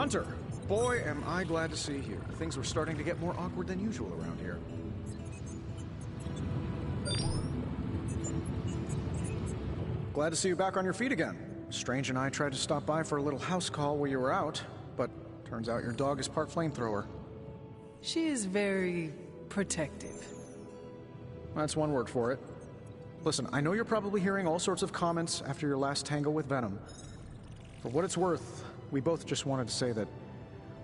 Hunter! Boy, am I glad to see you. Things were starting to get more awkward than usual around here. Glad to see you back on your feet again. Strange and I tried to stop by for a little house call while you were out, but turns out your dog is part flamethrower. She is very protective. That's one word for it. Listen, I know you're probably hearing all sorts of comments after your last tangle with Venom. For what it's worth, we both just wanted to say that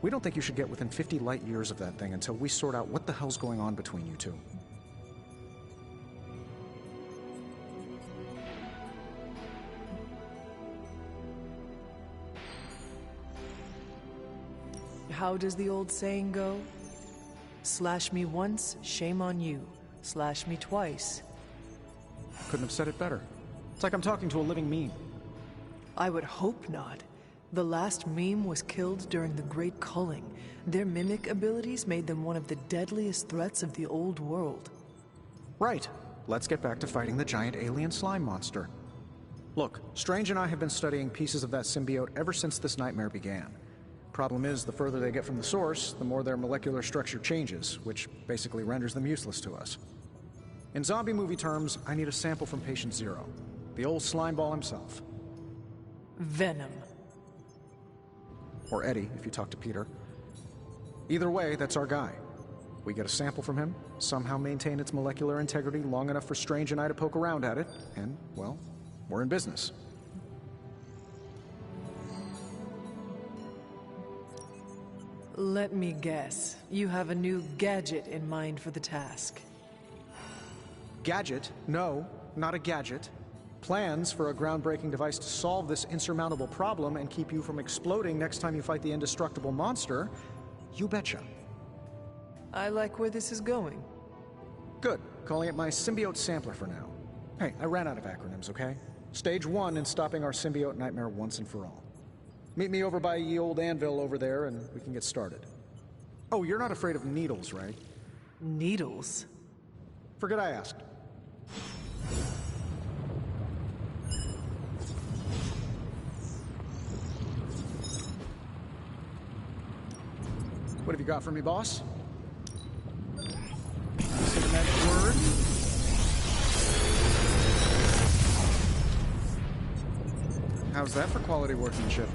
we don't think you should get within 50 light years of that thing until we sort out what the hell's going on between you two. How does the old saying go? Slash me once, shame on you. Slash me twice. Couldn't have said it better. It's like I'm talking to a living meme. I would hope not. The last meme was killed during the Great Culling. Their mimic abilities made them one of the deadliest threats of the old world. Right. Let's get back to fighting the giant alien slime monster. Look, Strange and I have been studying pieces of that symbiote ever since this nightmare began. Problem is, the further they get from the source, the more their molecular structure changes, which basically renders them useless to us. In zombie movie terms, I need a sample from Patient Zero, the old slime ball himself. Venom. Or Eddie, if you talk to Peter. Either way, that's our guy. We get a sample from him, somehow maintain its molecular integrity long enough for Strange and I to poke around at it, and, well, we're in business. Let me guess. You have a new gadget in mind for the task. Gadget? No, not a gadget. Plans for a groundbreaking device to solve this insurmountable problem and keep you from exploding next time you fight the indestructible monster? You betcha. I like where this is going. Good. Calling it my symbiote sampler for now. Hey, I ran out of acronyms, okay? Stage 1 in stopping our symbiote nightmare once and for all. Meet me over by ye old anvil over there and we can get started. Oh, you're not afraid of needles, right? Needles? Forget I asked. What have you got for me, boss? Say the magic word. How's that for quality workmanship?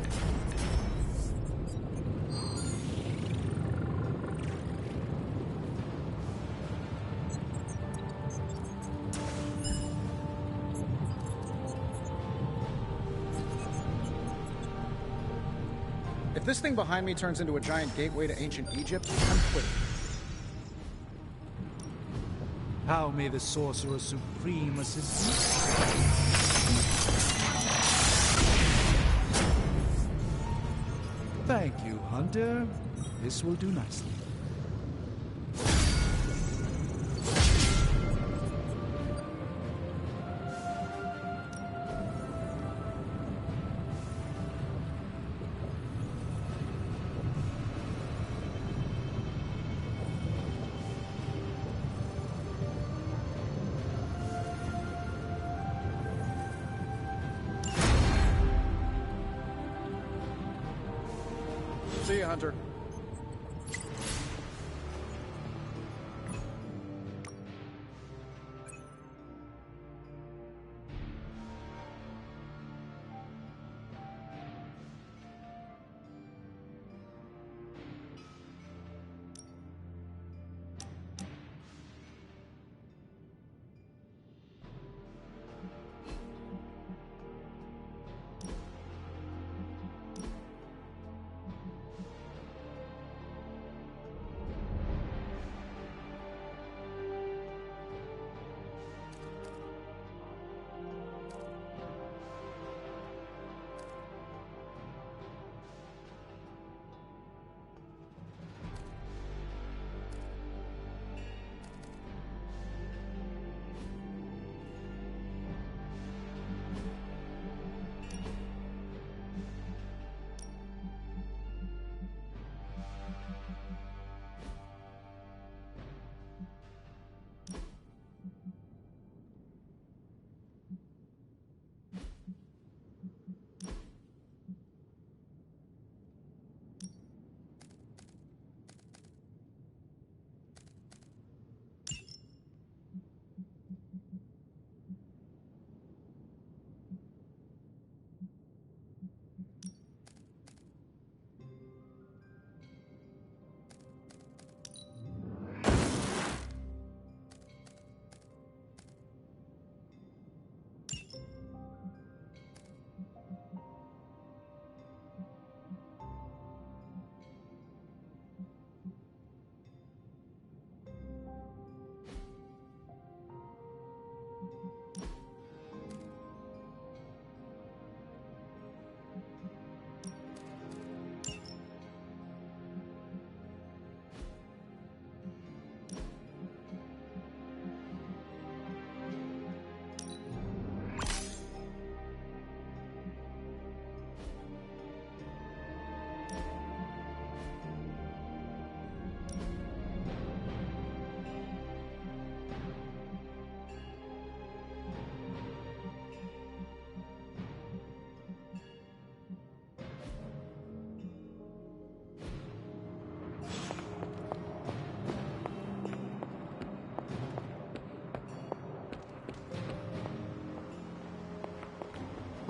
If this thing behind me turns into a giant gateway to ancient Egypt, I'm quitting. How may the Sorcerer Supreme assist you? Thank you, Hunter. This will do nicely. See you, Hunter.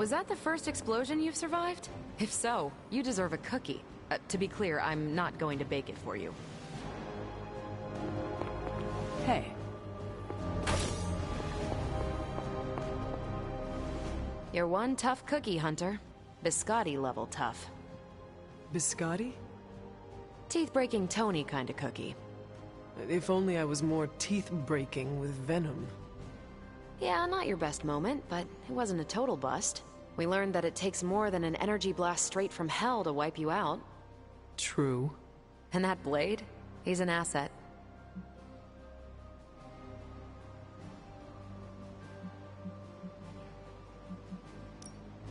Was that the first explosion you've survived? If so, you deserve a cookie. To be clear, I'm not going to bake it for you. Hey. You're one tough cookie, Hunter. Biscotti level tough. Biscotti? Teeth-breaking Tony kind of cookie. If only I was more teeth-breaking with venom. Yeah, not your best moment, but it wasn't a total bust. We learned that it takes more than an energy blast straight from hell to wipe you out. True. And that blade? He's an asset.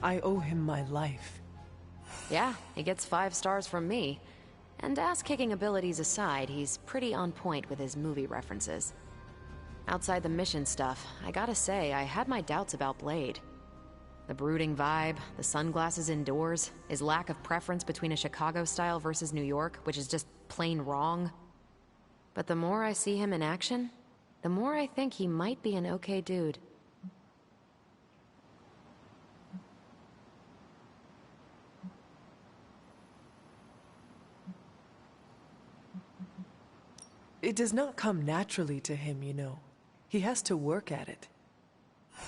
I owe him my life. Yeah, he gets 5 stars from me. And ass-kicking abilities aside, he's pretty on point with his movie references. Outside the mission stuff, I gotta say, I had my doubts about Blade. The brooding vibe, the sunglasses indoors, his lack of preference between a Chicago style versus New York, which is just plain wrong. But the more I see him in action, the more I think he might be an okay dude. It does not come naturally to him, you know. He has to work at it.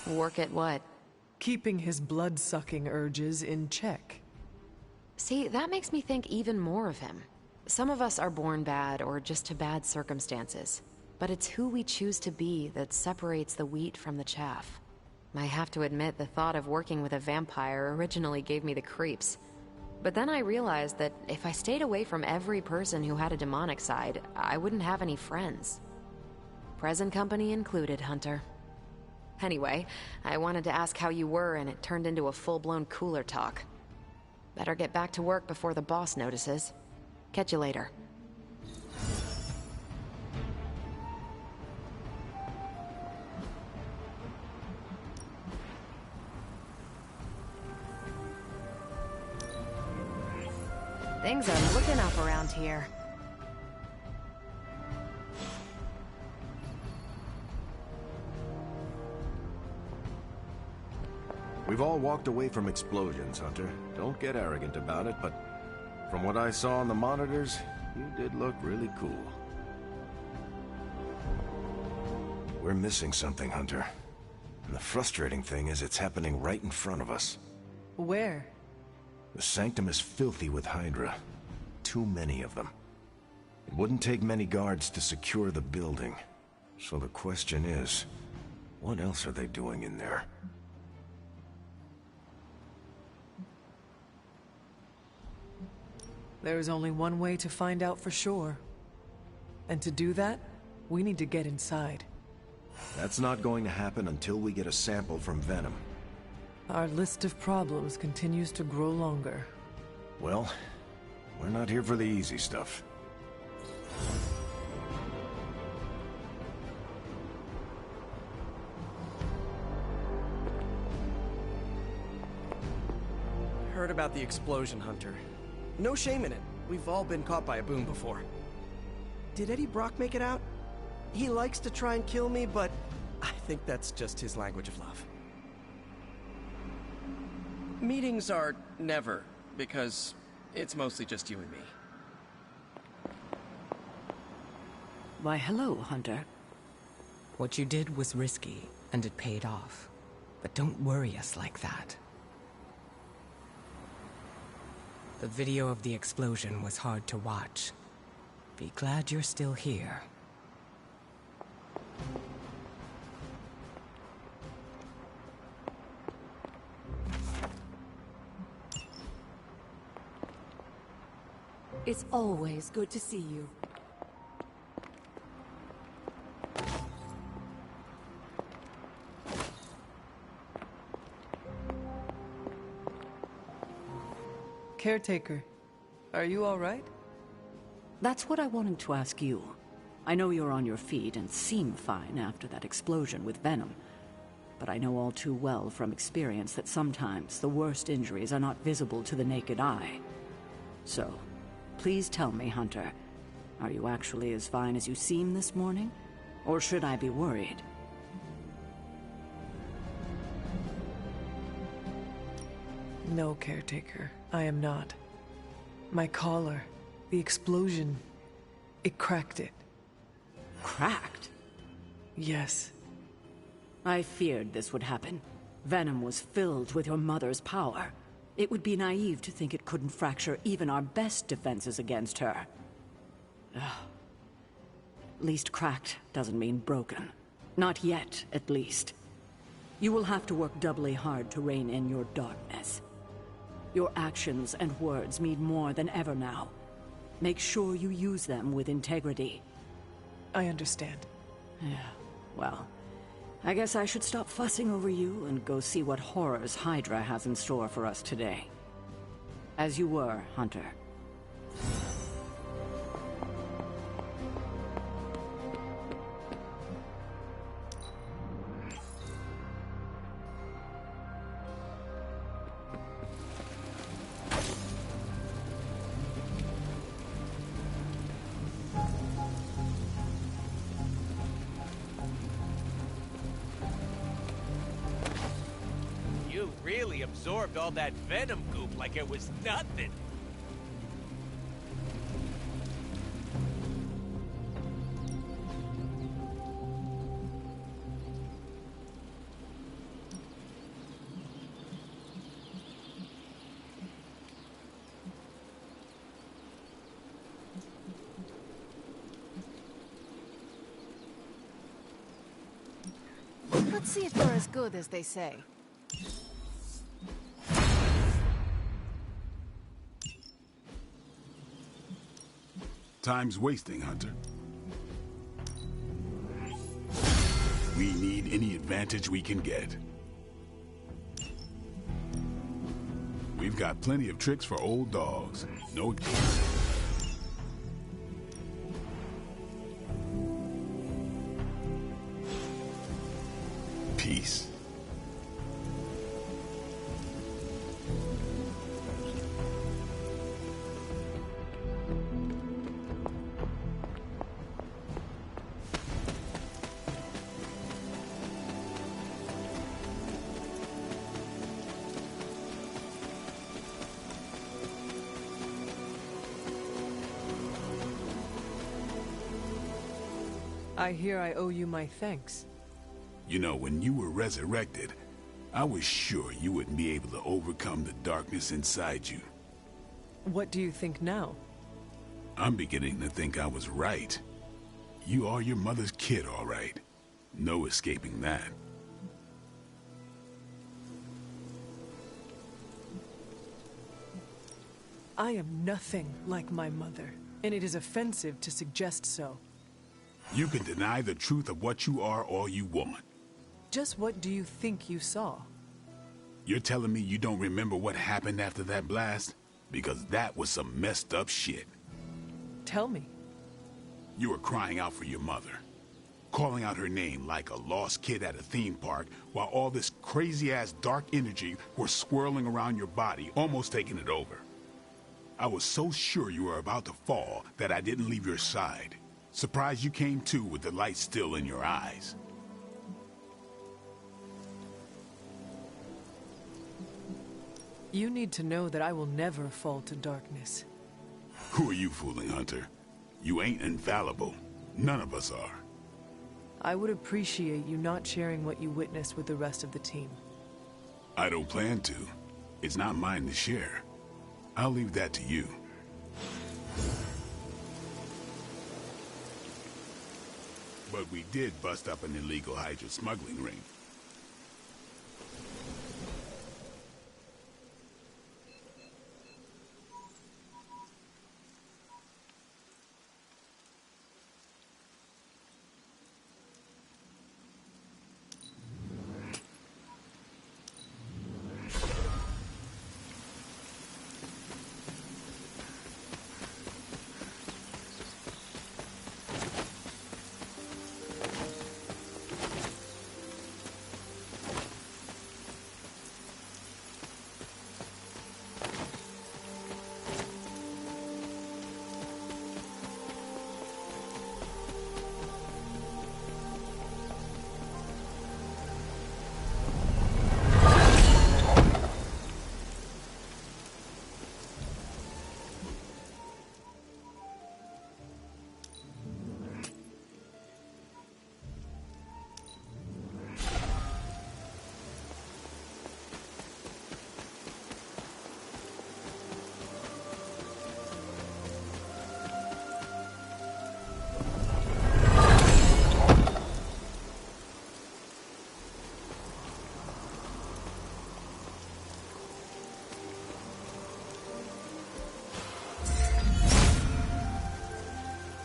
Work at what? Keeping his blood-sucking urges in check. See, that makes me think even more of him. Some of us are born bad or just to bad circumstances. But it's who we choose to be that separates the wheat from the chaff. I have to admit, the thought of working with a vampire originally gave me the creeps. But then I realized that if I stayed away from every person who had a demonic side, I wouldn't have any friends. Present company included, Hunter. Anyway, I wanted to ask how you were, and it turned into a full-blown cooler talk. Better get back to work before the boss notices. Catch you later. Things are looking up around here. We've all walked away from explosions, Hunter. Don't get arrogant about it, but from what I saw on the monitors, you did look really cool. We're missing something, Hunter. And the frustrating thing is it's happening right in front of us. Where? The Sanctum is filthy with Hydra. Too many of them. It wouldn't take many guards to secure the building. So the question is, what else are they doing in there? There is only one way to find out for sure. And to do that, we need to get inside. That's not going to happen until we get a sample from Venom. Our list of problems continues to grow longer. Well, we're not here for the easy stuff. Heard about the explosion, Hunter. No shame in it. We've all been caught by a boom before. Did Eddie Brock make it out? He likes to try and kill me, but I think that's just his language of love. Meetings are never, because it's mostly just you and me. Why, hello, Hunter. What you did was risky, and it paid off. But don't worry us like that. The video of the explosion was hard to watch. Be glad you're still here. It's always good to see you. Caretaker, are you all right? That's what I wanted to ask you. I know you're on your feet and seem fine after that explosion with Venom. But I know all too well from experience that sometimes the worst injuries are not visible to the naked eye. So, please tell me, Hunter, are you actually as fine as you seem this morning? Or should I be worried? No, caretaker, I am not. My collar, the explosion, it cracked it. Cracked? Yes. I feared this would happen. Venom was filled with your mother's power. It would be naive to think it couldn't fracture even our best defenses against her. Ugh. At least cracked doesn't mean broken. Not yet, at least. You will have to work doubly hard to rein in your darkness. Your actions and words mean more than ever now. Make sure you use them with integrity. I understand. Yeah, well, I guess I should stop fussing over you and go see what horrors Hydra has in store for us today. As you were, Hunter. You really absorbed all that venom goop like it was nothing. Let's see if you're as good as they say. Time's wasting, Hunter. We need any advantage we can get. We've got plenty of tricks for old dogs. No... Peace. I hear I owe you my thanks. You know, when you were resurrected, I was sure you wouldn't be able to overcome the darkness inside you. What do you think now? I'm beginning to think I was right. You are your mother's kid, all right. No escaping that. I am nothing like my mother, and it is offensive to suggest so. You can deny the truth of what you are all you want. Just what do you think you saw? You're telling me you don't remember what happened after that blast? Because that was some messed up shit. Tell me. You were crying out for your mother, calling out her name like a lost kid at a theme park, while all this crazy-ass dark energy was swirling around your body, almost taking it over. I was so sure you were about to fall that I didn't leave your side. Surprised you came to with the light still in your eyes. You need to know that I will never fall to darkness. Who are you fooling, Hunter? You ain't infallible. None of us are. I would appreciate you not sharing what you witnessed with the rest of the team. I don't plan to. It's not mine to share. I'll leave that to you. But we did bust up an illegal Hydra smuggling ring.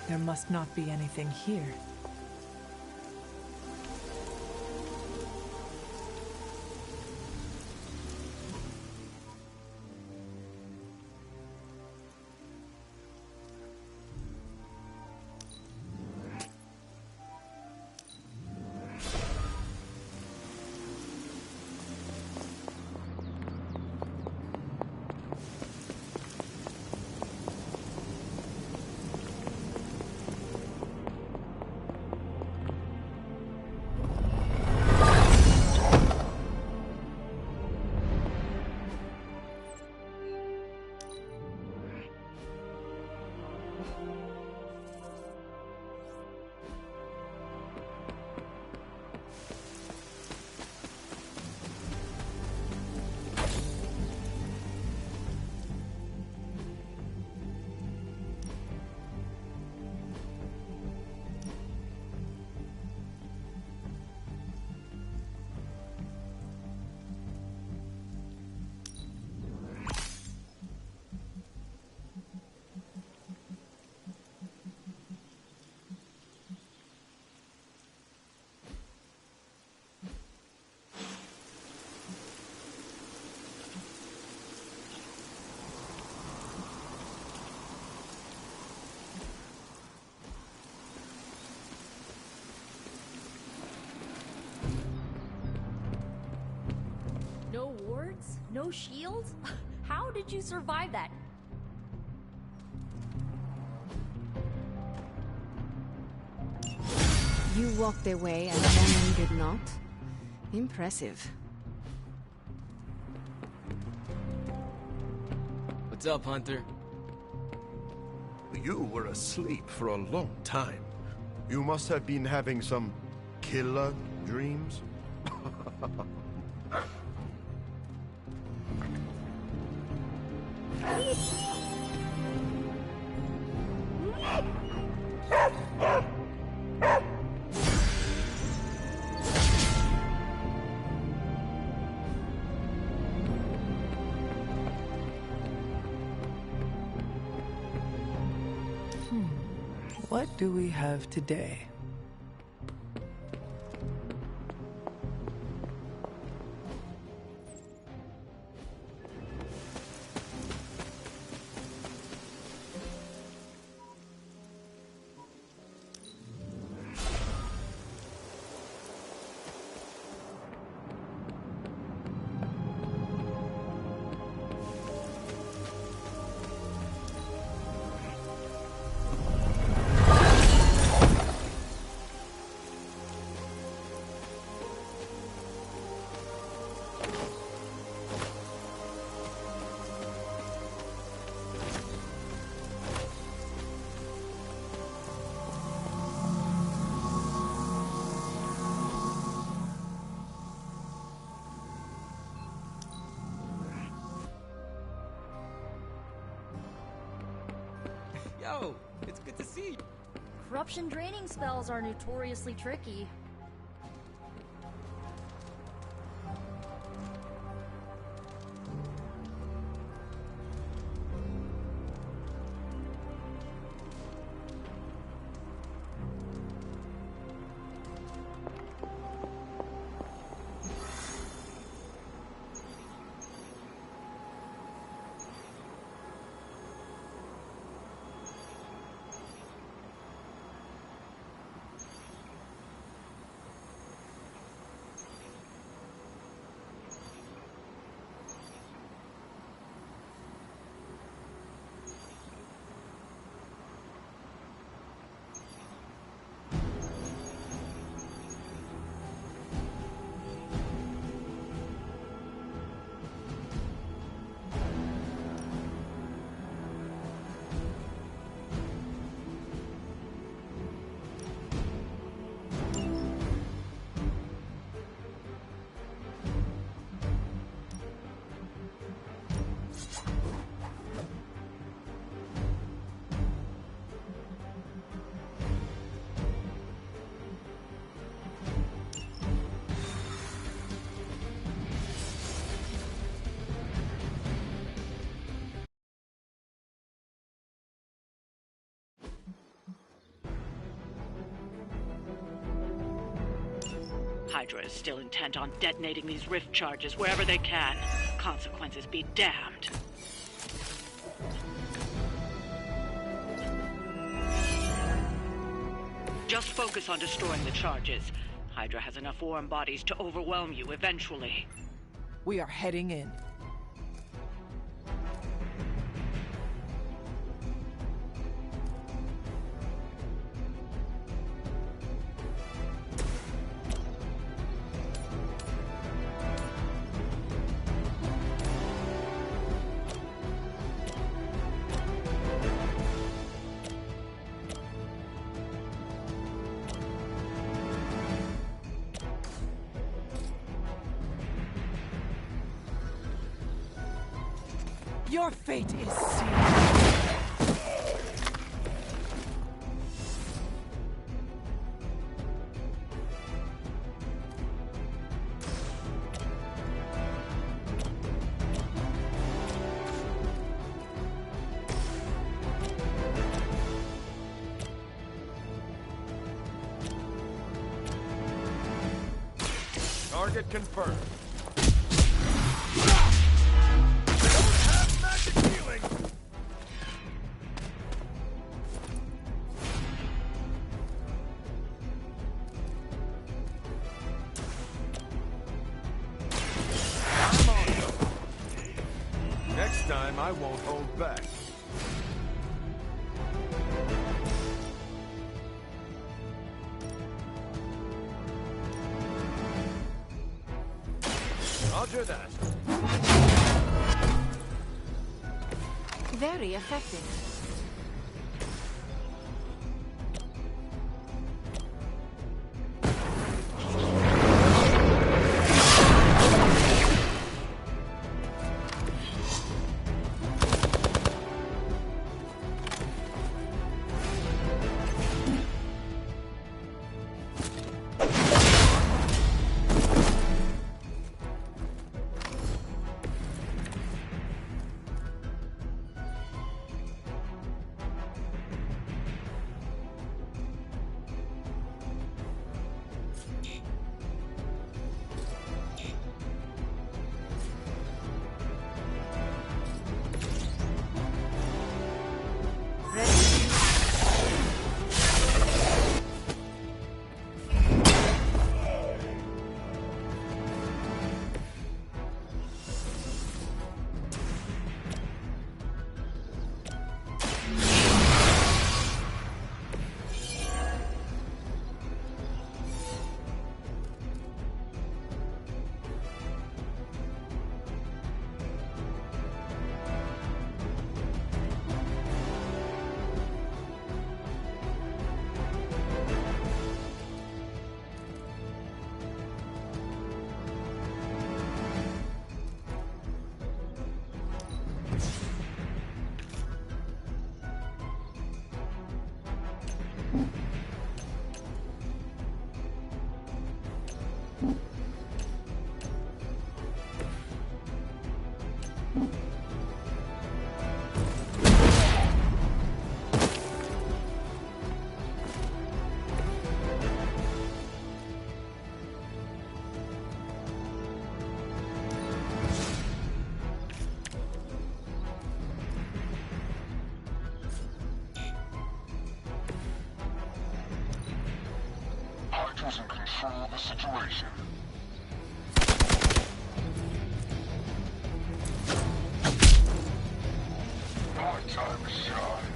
There must not be anything here. No wards? No shields? How did you survive that? You walked away and Venom did not? Impressive. What's up, Hunter? You were asleep for a long time. You must have been having some killer dreams. What do we have today? Yo, it's good to see you. Corruption draining spells are notoriously tricky. Hydra is still intent on detonating these rift charges wherever they can. Consequences be damned. Just focus on destroying the charges. Hydra has enough warm bodies to overwhelm you eventually. We are heading in. Your fate is sealed. Target confirmed. Next time, I won't hold back. Roger that. Very effective. Hydra's in control of the situation. My time is shine.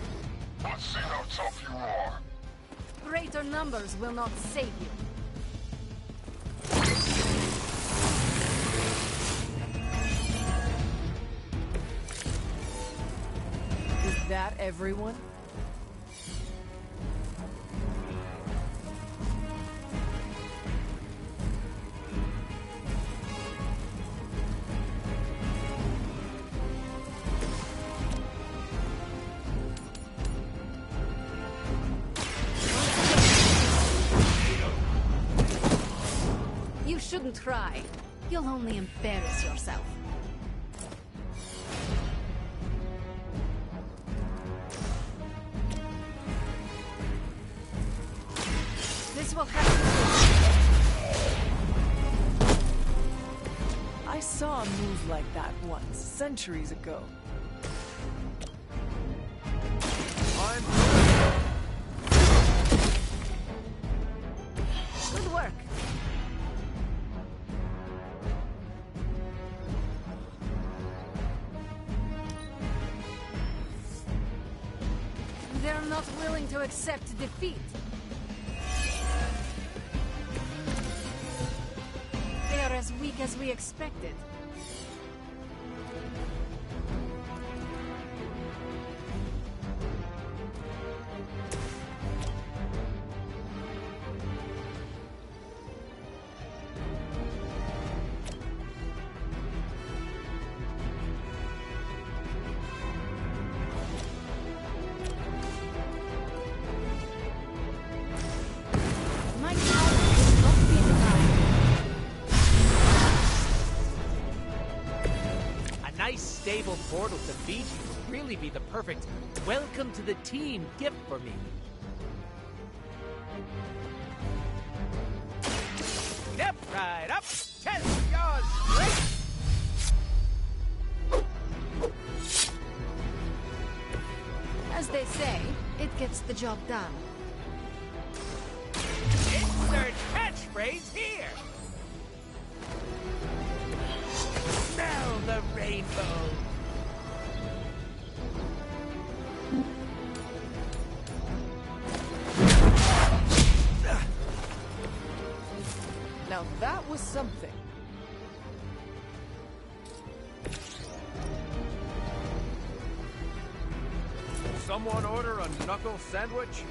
Let's see how tough you are. Greater numbers will not save you. Is that everyone? You shouldn't try. You'll only embarrass yourself. This will have to... saw a move like that once, centuries ago. Good work. They're not willing to accept defeat. They are as weak as we expected. My power will not be denied. A nice stable portal to Fiji would really be the perfect welcome to the team gift for me. Step right up, test your strength. As they say, it gets the job done. Insert catchphrase here. Smell the rainbow. Now that was something. Someone order a knuckle sandwich?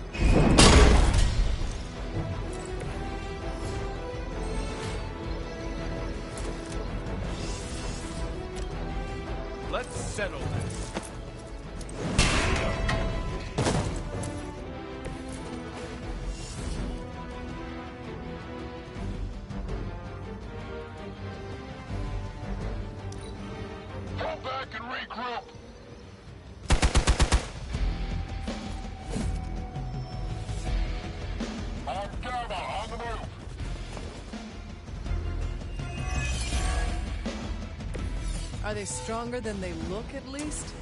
Let's settle this. Come back and regroup. On Gamma, on the move. Are they stronger than they look, at least?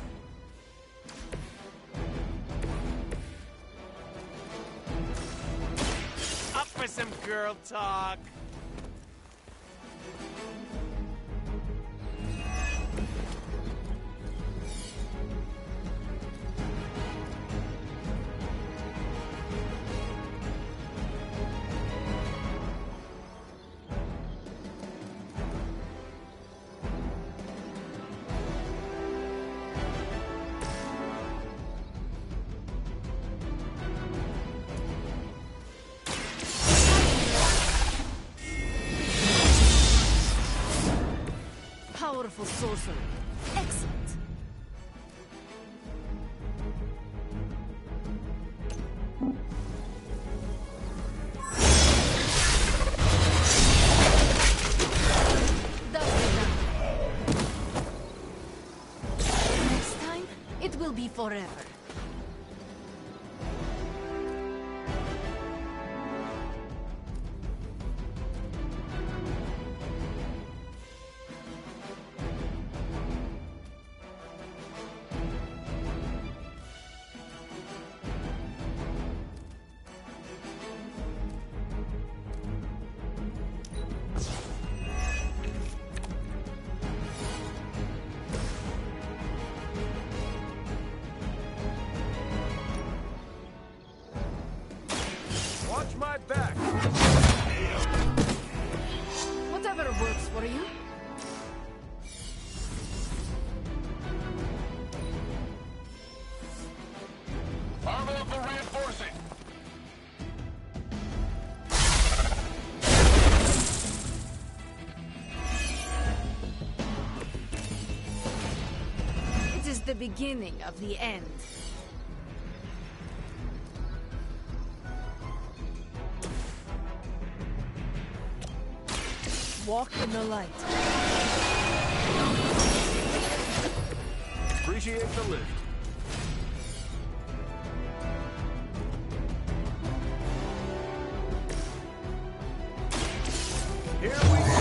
Up for some girl talk. Powerful sorcery. Excellent. Doubly done. Next time, it will be forever. Watch my back. Whatever works for you. I'm over reinforcing. It is the beginning of the end. Walk in the light. Appreciate the lift. Here we go.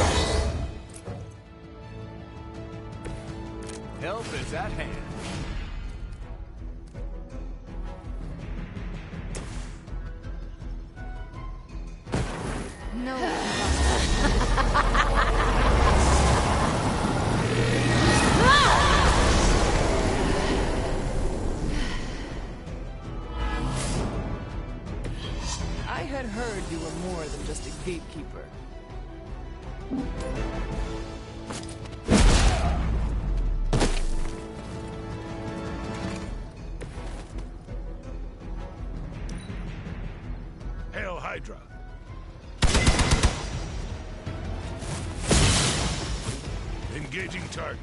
help is at hand. I had heard you were more than just a gatekeeper. Hail Hydra. Engaging target.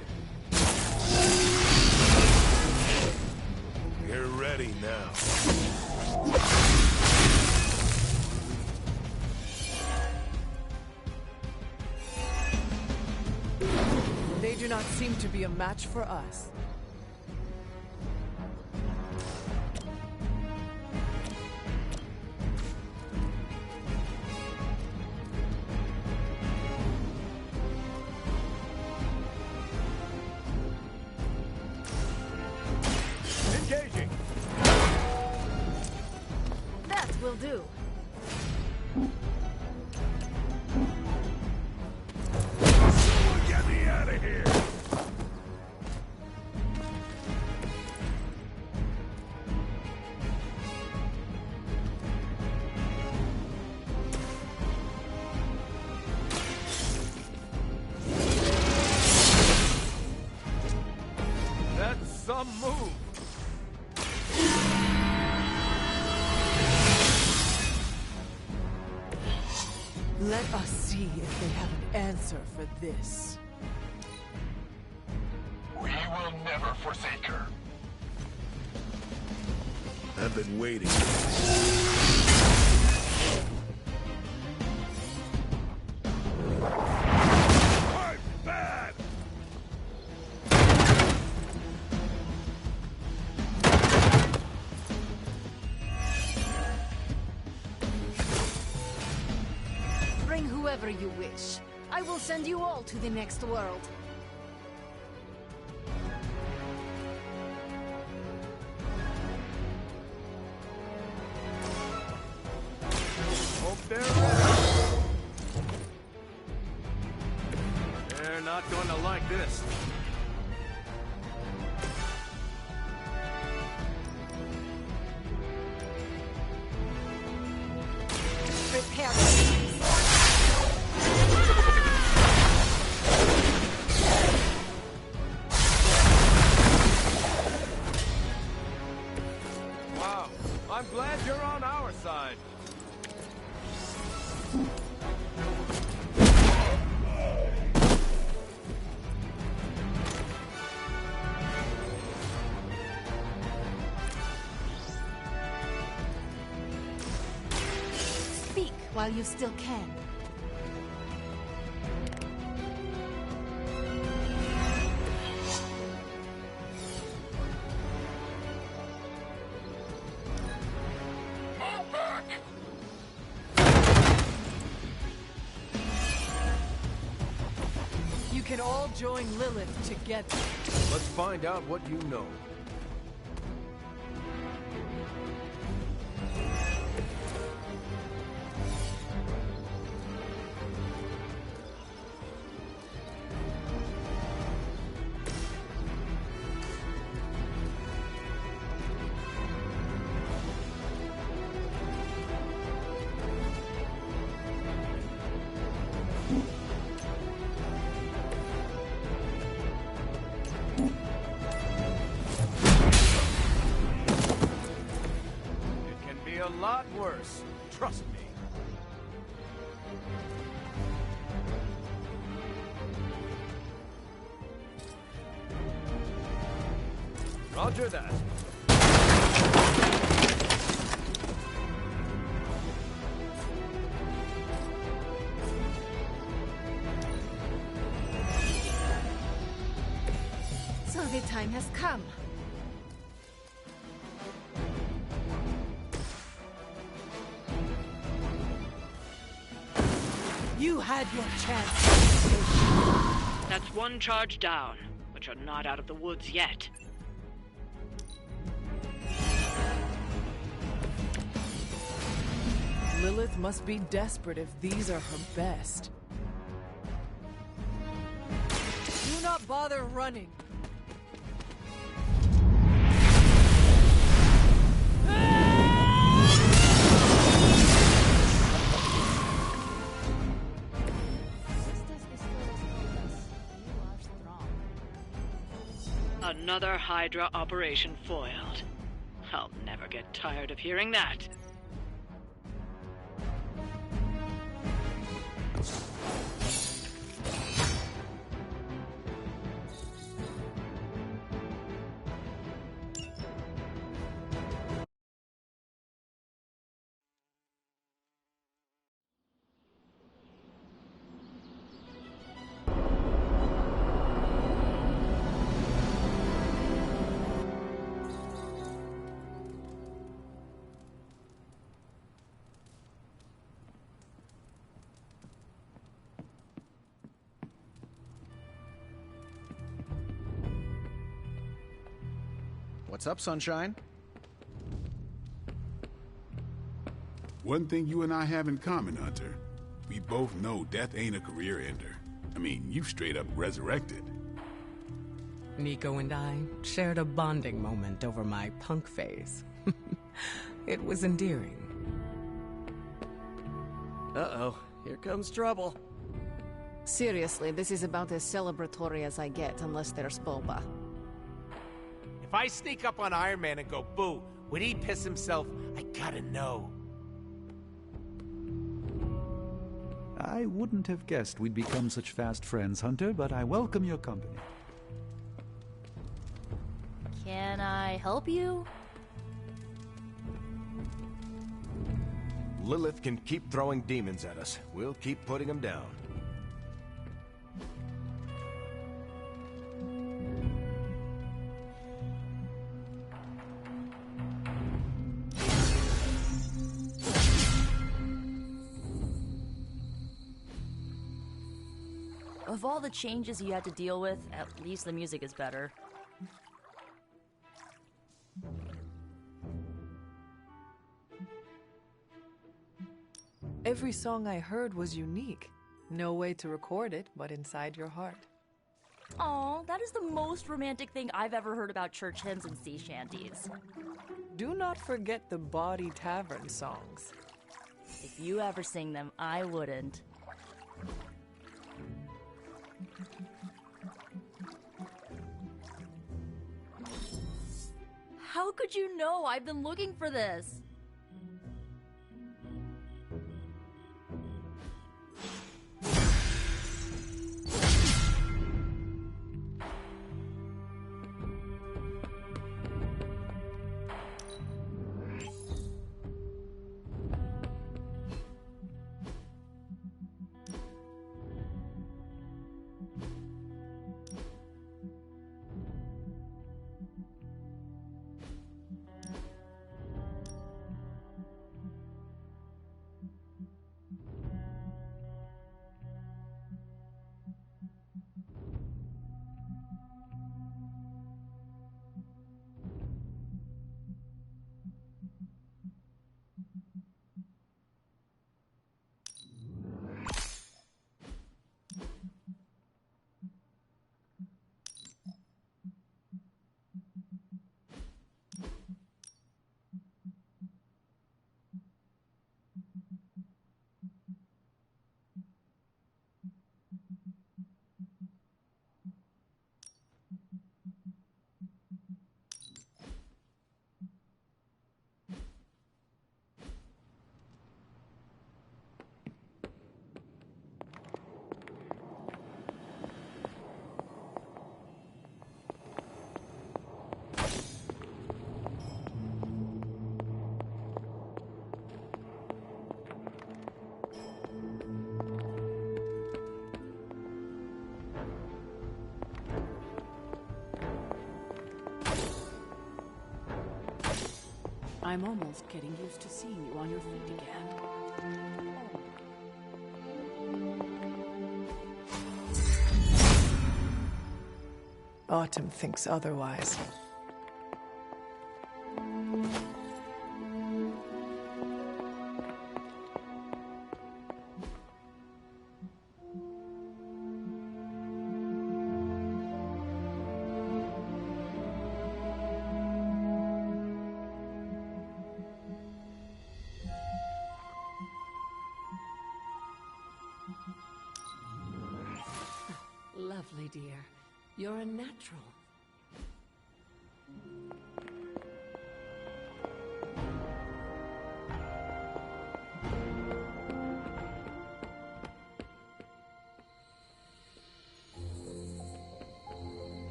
You're ready now. They do not seem to be a match for us. Engaging. That will do. Get me out of here. That's some move. Let us see if they have an answer for this. We will never forsake her. I've been waiting. I'm bad. Bring whoever you wish. I will send you all to the next world. Hope they're ready. They're not going to like this. Prepare. Wow, I'm glad you're on our side. Speak while you still can. Move back! You can all join Lilith together. Let's find out what you know. A lot worse. Trust me. Roger that. So the time has come. You had your chance. That's one charge down. but you're not out of the woods yet. Lilith must be desperate if these are her best. Do not bother running. Another Hydra operation foiled. I'll never get tired of hearing that. What's up, Sunshine? One thing you and I have in common, Hunter. We both know death ain't a career ender. I mean, you straight up resurrected. Nico and I shared a bonding moment over my punk phase. It was endearing. Uh-oh, here comes trouble. Seriously, this is about as celebratory as I get, unless there's boba. If I sneak up on Iron Man and go boo, would he piss himself? I gotta know. I wouldn't have guessed we'd become such fast friends, Hunter, but I welcome your company. Can I help you? Lilith can keep throwing demons at us. We'll keep putting them down. Of all the changes you had to deal with, at least the music is better. Every song I heard was unique. No way to record it, but inside your heart. Aw, that is the most romantic thing I've ever heard about church hymns and sea shanties. Do not forget the Bawdy Tavern songs. If you ever sing them, I wouldn't. How could you know? I've been looking for this. I'm almost getting used to seeing you on your feet again. Autumn thinks otherwise. Lovely, dear. You're a natural.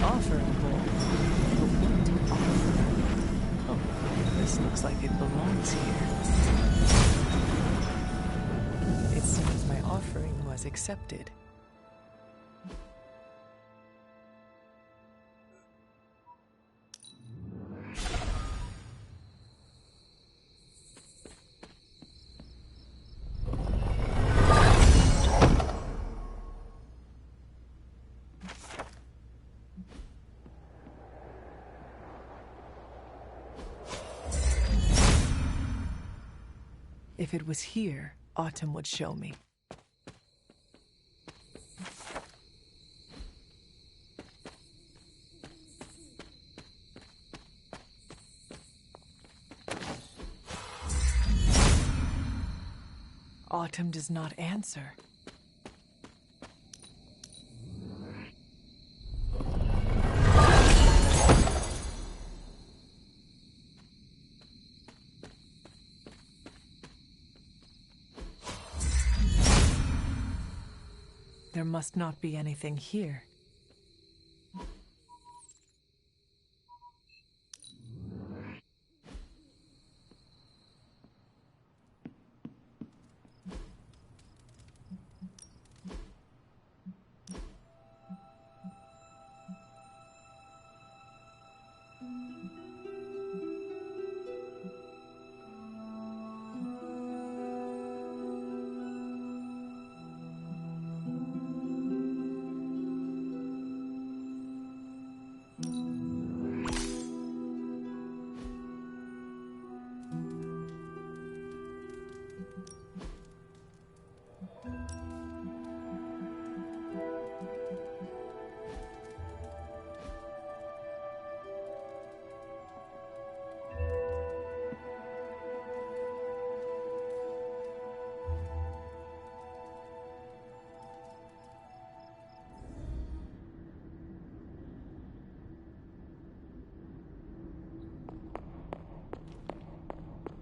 Offering bowl. But what offering? Oh, this looks like it belongs here. It seems my offering was accepted. If it was here, Autumn would show me. Autumn does not answer. There must not be anything here.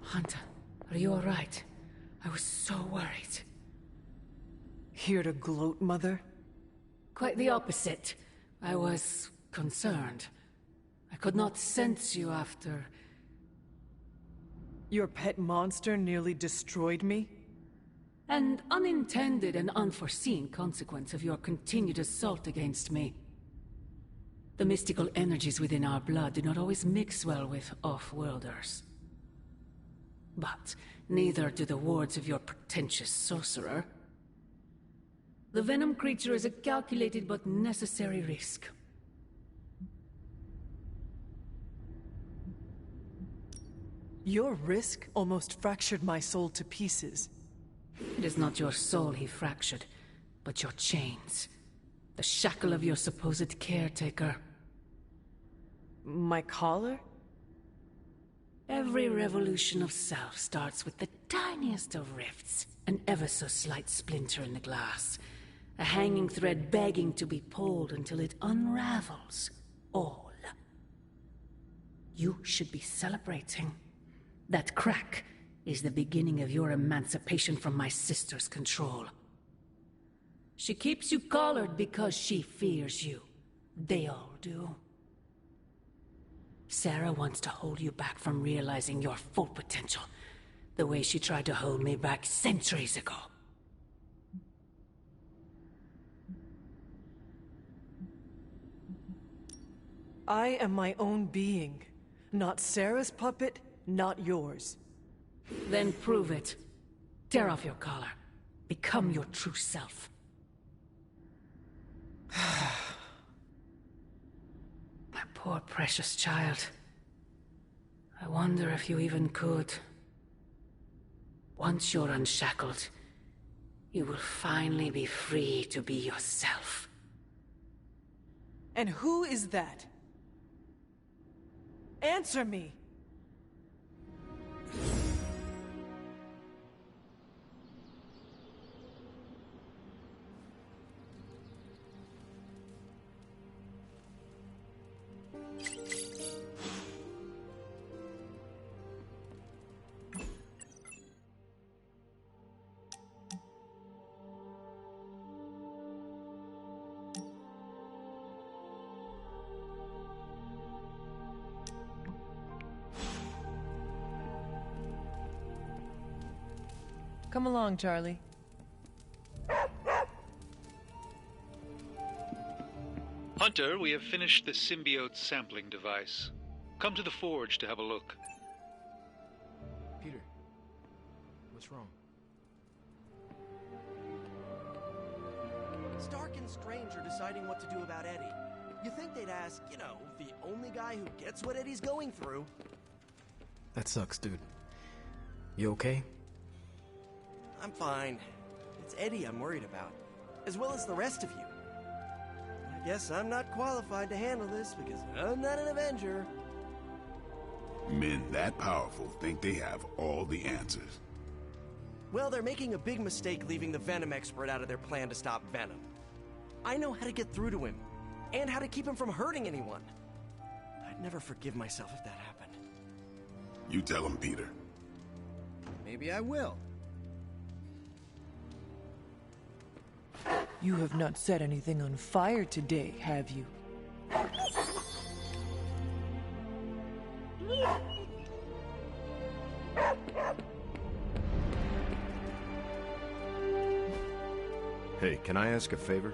Hunter, are you all right? I was so worried. Here to gloat, Mother? Quite the opposite. I was concerned. I could not sense you after... Your pet monster nearly destroyed me? An unintended and unforeseen consequence of your continued assault against me. The mystical energies within our blood do not always mix well with off-worlders. But neither do the wards of your pretentious sorcerer. The venom creature is a calculated but necessary risk. Your risk almost fractured my soul to pieces. It is not your soul he fractured, but your chains. The shackle of your supposed caretaker. My collar? Every revolution of self starts with the tiniest of rifts. An ever so slight splinter in the glass. A hanging thread begging to be pulled until it unravels all. You should be celebrating. That crack is the beginning of your emancipation from my sister's control. She keeps you collared because she fears you. They all do. Sarah wants to hold you back from realizing your full potential, the way she tried to hold me back centuries ago. I am my own being. Not Sarah's puppet, not yours. Then prove it. Tear off your collar. Become your true self. My poor precious child. I wonder if you even could. Once you're unshackled, you will finally be free to be yourself. And who is that? Answer me! Come along, Charlie. Hunter, we have finished the symbiote sampling device. Come to the forge to have a look. Peter, what's wrong? Stark and Strange are deciding what to do about Eddie. You think they'd ask, you know, the only guy who gets what Eddie's going through. That sucks, dude. You okay? I'm fine. It's Eddie I'm worried about, as well as the rest of you. I guess I'm not qualified to handle this because I'm not an Avenger. Men that powerful think they have all the answers. Well, they're making a big mistake leaving the Venom expert out of their plan to stop Venom. I know how to get through to him, and how to keep him from hurting anyone. I'd never forgive myself if that happened. You tell him, Peter. Maybe I will. You have not set anything on fire today, have you? Hey, can I ask a favor?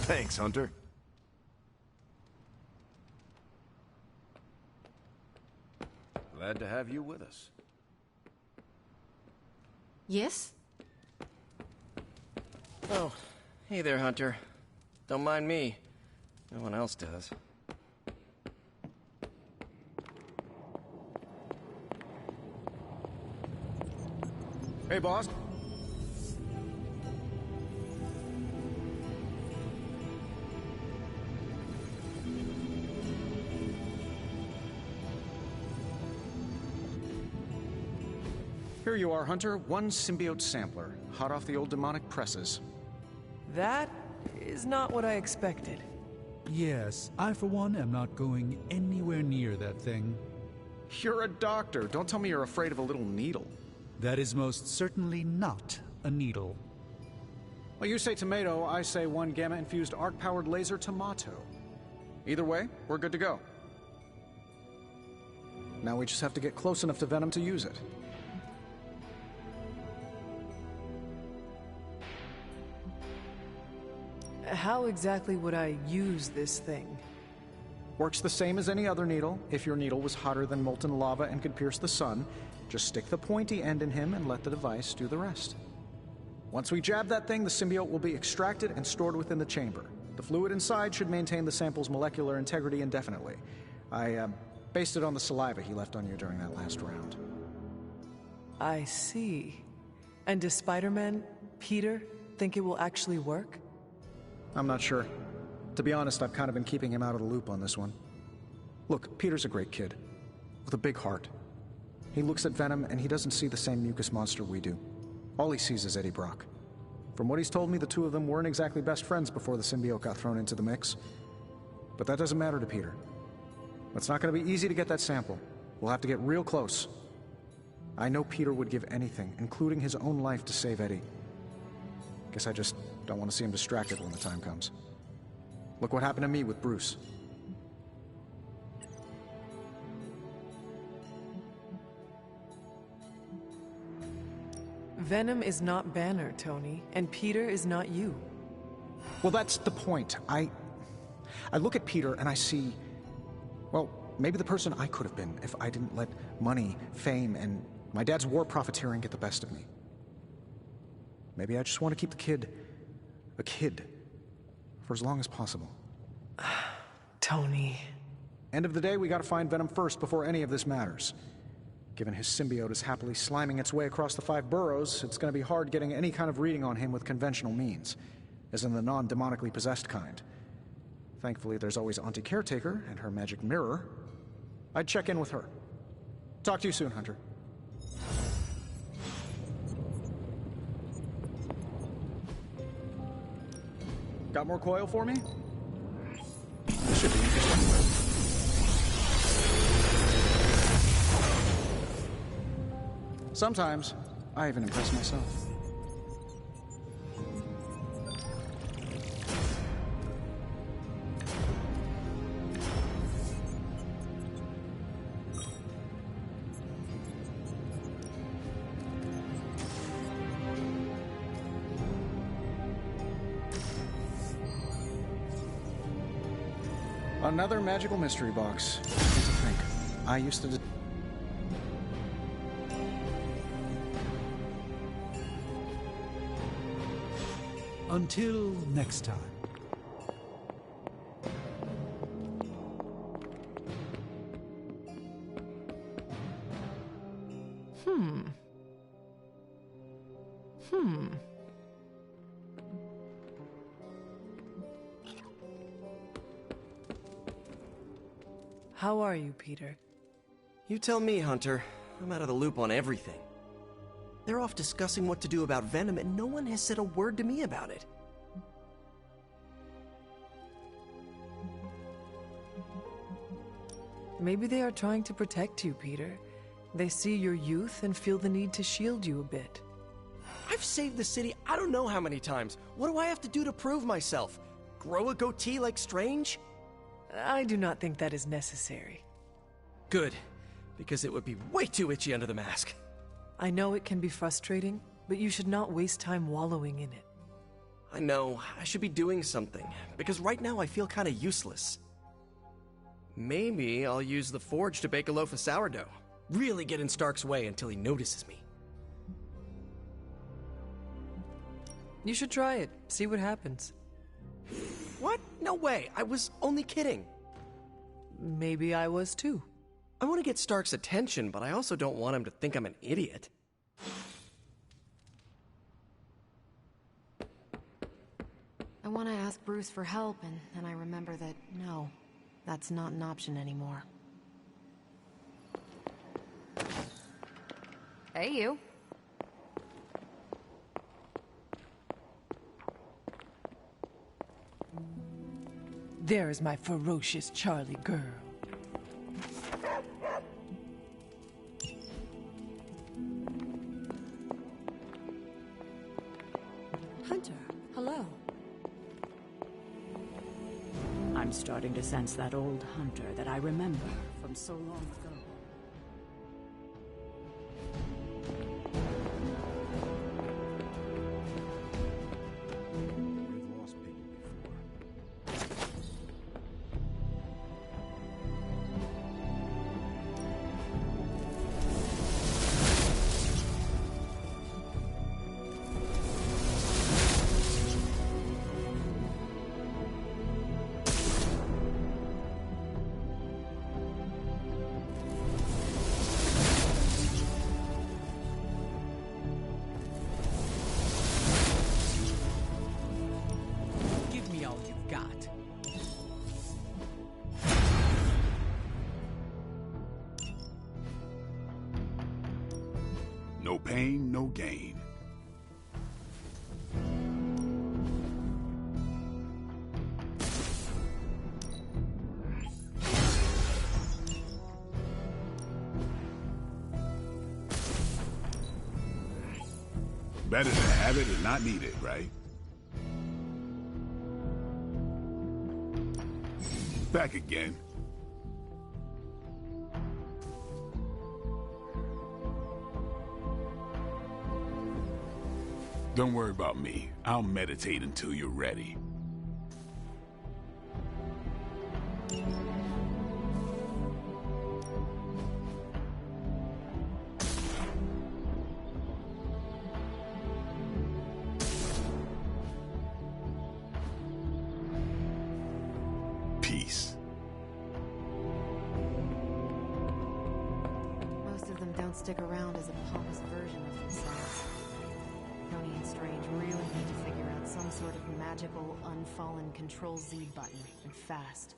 Thanks, Hunter. Glad to have you with us. Yes? Oh, hey there, Hunter. Don't mind me. No one else does. Hey, boss. Here you are, Hunter. One symbiote sampler, hot off the old demonic presses. That is not what I expected. Yes, I for one am not going anywhere near that thing. You're a doctor. Don't tell me you're afraid of a little needle. That is most certainly not a needle. Well, you say tomato, I say one gamma-infused arc-powered laser tomato. Either way, we're good to go. Now we just have to get close enough to Venom to use it. How exactly would I use this thing? Works the same as any other needle. If your needle was hotter than molten lava and could pierce the sun, just stick the pointy end in him and let the device do the rest. Once we jab that thing, the symbiote will be extracted and stored within the chamber. The fluid inside should maintain the sample's molecular integrity indefinitely. I based it on the saliva he left on you during that last round. I see. And does Spider-Man, Peter, think it will actually work? I'm not sure. To be honest, I've kind of been keeping him out of the loop on this one. Look, Peter's a great kid, with a big heart. He looks at Venom and he doesn't see the same mucus monster we do. All he sees is Eddie Brock. From what he's told me, the two of them weren't exactly best friends before the symbiote got thrown into the mix. But that doesn't matter to Peter. It's not going to be easy to get that sample. We'll have to get real close. I know Peter would give anything, including his own life, to save Eddie. Guess I just don't want to see him distracted when the time comes. Look what happened to me with Bruce. Venom is not Banner, Tony, and Peter is not you. Well, that's the point. I look at Peter and I see, well, maybe the person I could have been if I didn't let money, fame, and my dad's war profiteering get the best of me. Maybe I just want to keep the kid a kid for as long as possible. Tony. End of the day, we gotta find Venom first before any of this matters. Given his symbiote is happily sliming its way across the 5 boroughs, it's gonna be hard getting any kind of reading on him with conventional means, as in the non-demonically possessed kind. Thankfully, there's always Auntie Caretaker and her magic mirror. I'd check in with her. Talk to you soon, Hunter. Got more coil for me? Should be interesting. Sometimes, I even impress myself. Another magical mystery box. What to think? I used to... Until next time. How are you, Peter? You tell me, Hunter. I'm out of the loop on everything. They're off discussing what to do about Venom, and no one has said a word to me about it. Maybe they are trying to protect you, Peter. They see your youth and feel the need to shield you a bit. I've saved the city I don't know how many times. What do I have to do to prove myself? Grow a goatee like Strange? I do not think that is necessary. Good, because it would be way too itchy under the mask. I know it can be frustrating, but you should not waste time wallowing in it. I know, I should be doing something, because right now I feel kinda useless. Maybe I'll use the forge to bake a loaf of sourdough. Really get in Stark's way until he notices me. You should try it, see what happens. What? No way, I was only kidding. Maybe I was too. I want to get Stark's attention, but I also don't want him to think I'm an idiot. I want to ask Bruce for help, and then I remember that, no, that's not an option anymore. Hey, you. There is my ferocious Charlie girl. Hunter, hello. I'm starting to sense that old Hunter that I remember from so long ago. No pain, no gain. Better to have it and not need it, right? Back again. Don't worry about me. I'll meditate until you're ready. Peace. Most of them don't stick around as a pompous version of themselves. Tony and Strange really need to figure out some sort of magical, unfallen Control-Z button, and fast.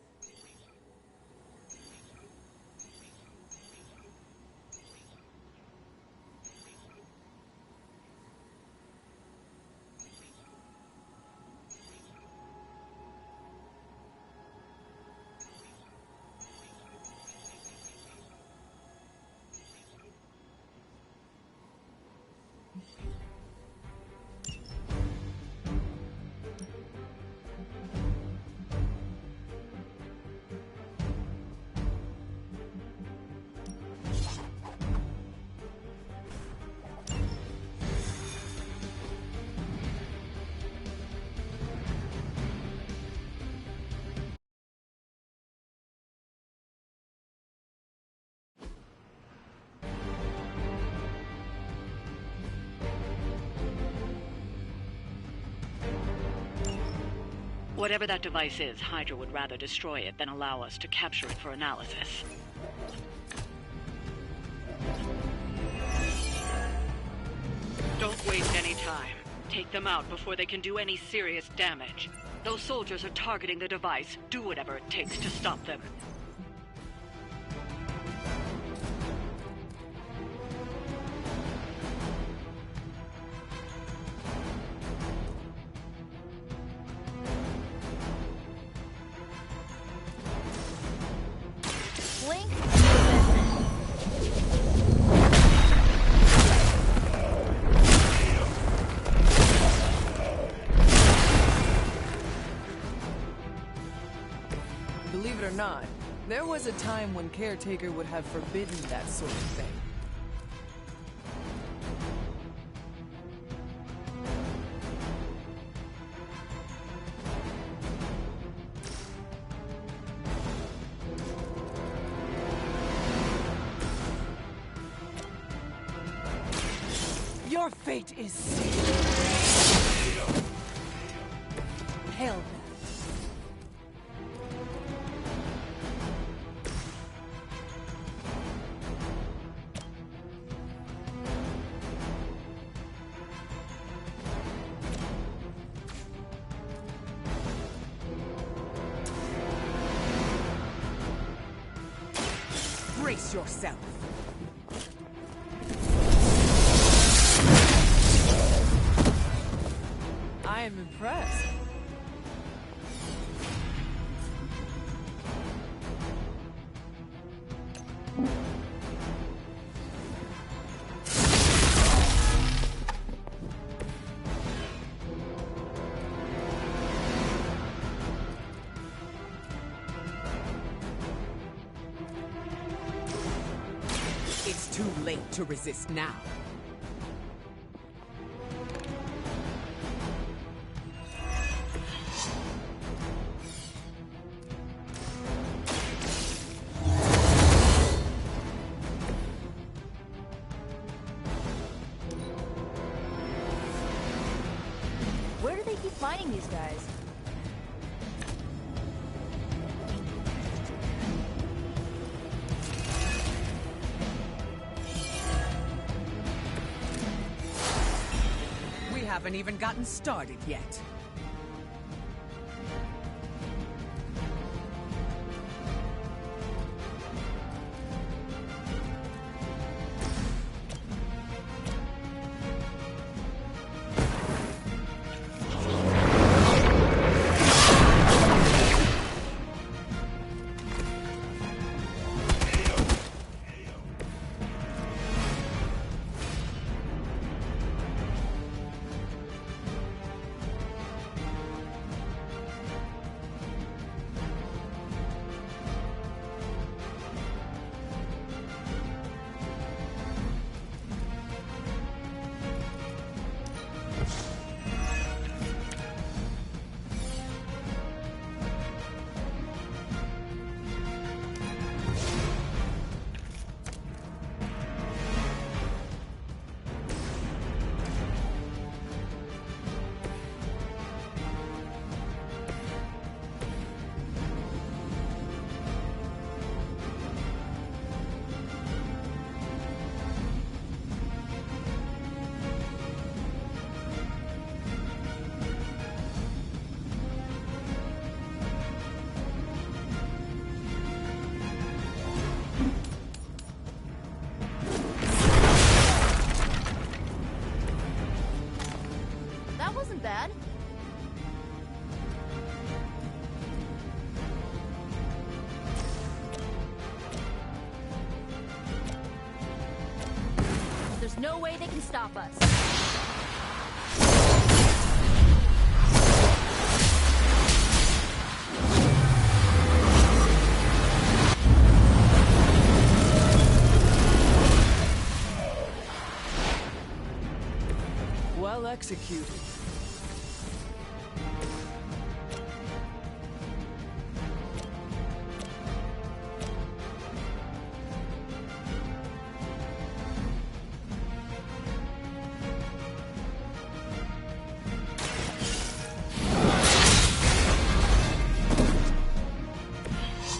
Whatever that device is, Hydra would rather destroy it than allow us to capture it for analysis. Don't waste any time. Take them out before they can do any serious damage. Those soldiers are targeting the device. Do whatever it takes to stop them. Believe it or not, there was a time when Caretaker would have forbidden that sort of thing. Your fate is sealed. Hail them. Brace yourself. I am impressed. It's too late to resist now. Where do they keep finding these guys? We haven't even gotten started yet. no way they can stop us. Well executed.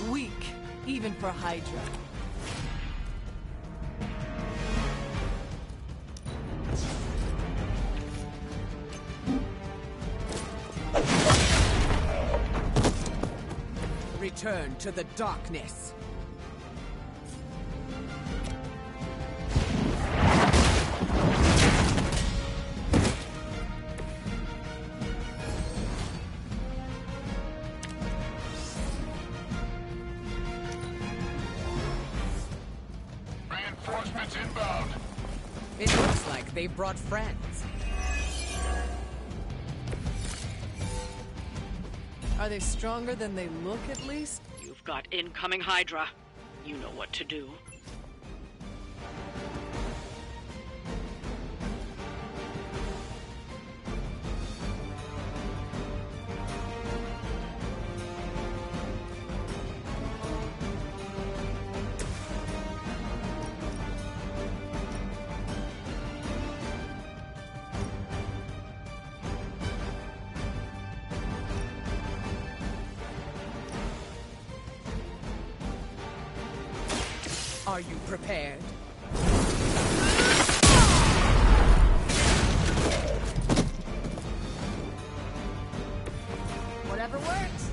Weak, even for Hydra. Return to the darkness. Reinforcements inbound. It looks like they brought friends. Are they stronger than they look, at least? You've got incoming Hydra. You know what to do. Are you prepared? Whatever works.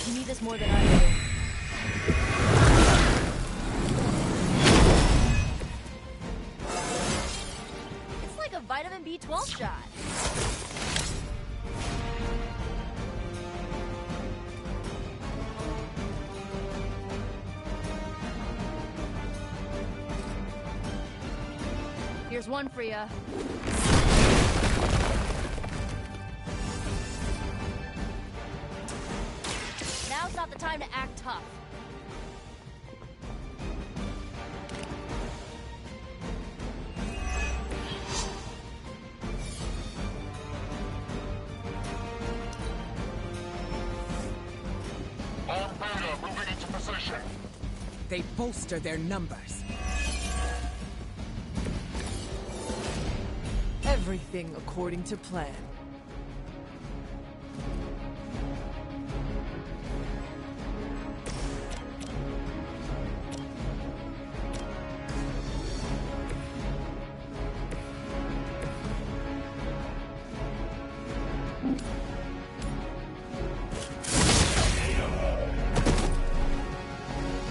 You need this more than I do. It's like a vitamin B12 shot. Here's one for ya. Now's not the time to act tough. All Beta moving into position. They bolster their numbers. Everything according to plan.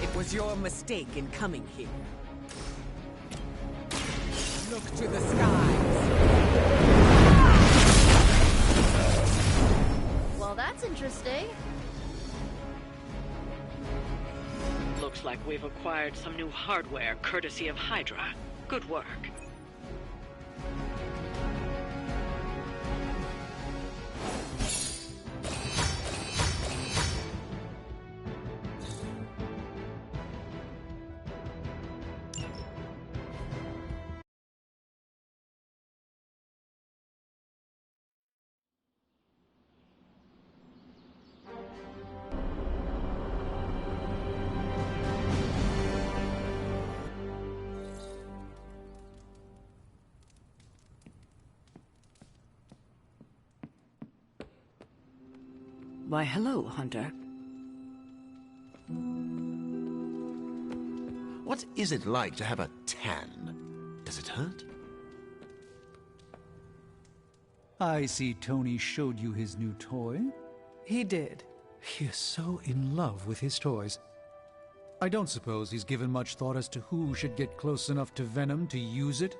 It was your mistake in coming here. Look to the skies. Well, that's interesting. Looks like we've acquired some new hardware courtesy of Hydra. Good work. Why, hello, Hunter. What is it like to have a tan? Does it hurt? I see Tony showed you his new toy. He did. He is so in love with his toys. I don't suppose he's given much thought as to who should get close enough to Venom to use it.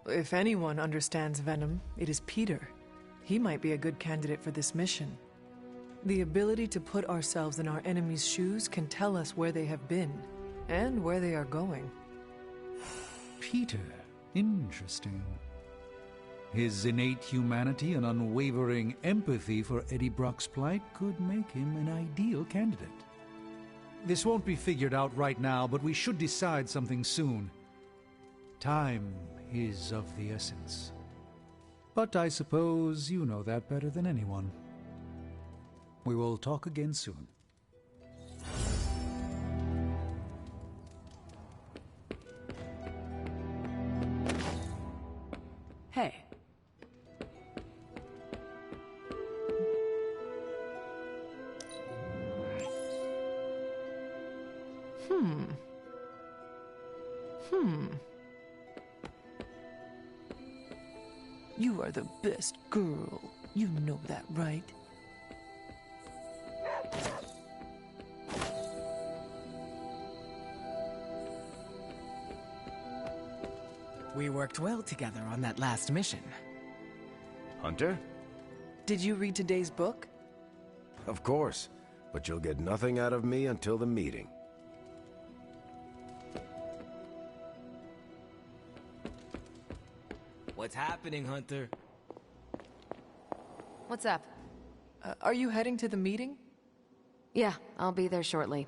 If anyone understands Venom, it is Peter. He might be a good candidate for this mission. The ability to put ourselves in our enemies' shoes can tell us where they have been, and where they are going. Peter. Interesting. His innate humanity and unwavering empathy for Eddie Brock's plight could make him an ideal candidate. This won't be figured out right now, but we should decide something soon. Time is of the essence. But I suppose you know that better than anyone. We will talk again soon. Hey. You are the best girl. You know that, right? We worked well together on that last mission. Hunter? Did you read today's book? Of course, but you'll get nothing out of me until the meeting. What's happening, Hunter? What's up? Are you heading to the meeting? Yeah, I'll be there shortly.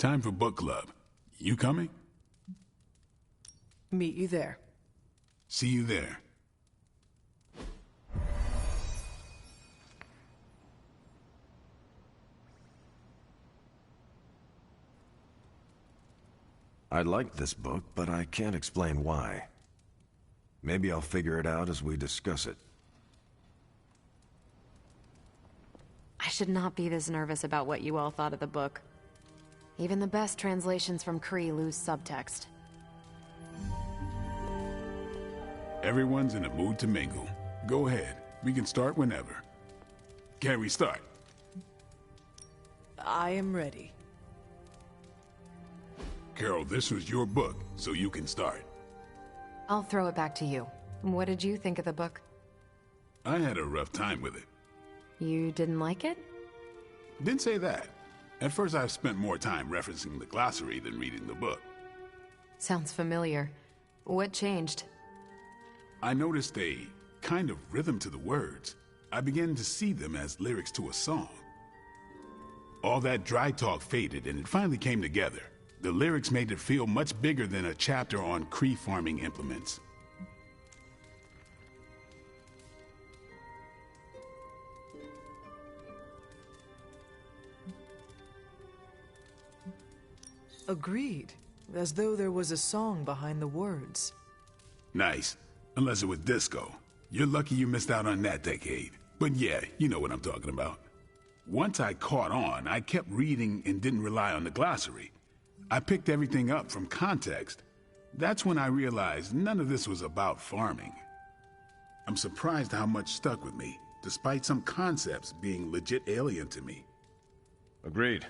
Time for book club. You coming? Meet you there. See you there. I liked this book, but I can't explain why. Maybe I'll figure it out as we discuss it. I should not be this nervous about what you all thought of the book. Even the best translations from Kree lose subtext. Everyone's in a mood to mingle. Go ahead. We can start whenever. Can we start? I am ready. Carol, this was your book, so you can start. I'll throw it back to you. What did you think of the book? I had a rough time with it. You didn't like it? Didn't say that. At first I spent more time referencing the glossary than reading the book. Sounds familiar. What changed? I noticed a kind of rhythm to the words. I began to see them as lyrics to a song. All that dry talk faded and it finally came together. The lyrics made it feel much bigger than a chapter on Kree farming implements. Agreed. As though there was a song behind the words. Nice. Unless it was disco. You're lucky you missed out on that decade. But yeah, you know what I'm talking about. Once I caught on, I kept reading and didn't rely on the glossary. I picked everything up from context. That's when I realized none of this was about farming. I'm surprised how much stuck with me, despite some concepts being legit alien to me. Agreed.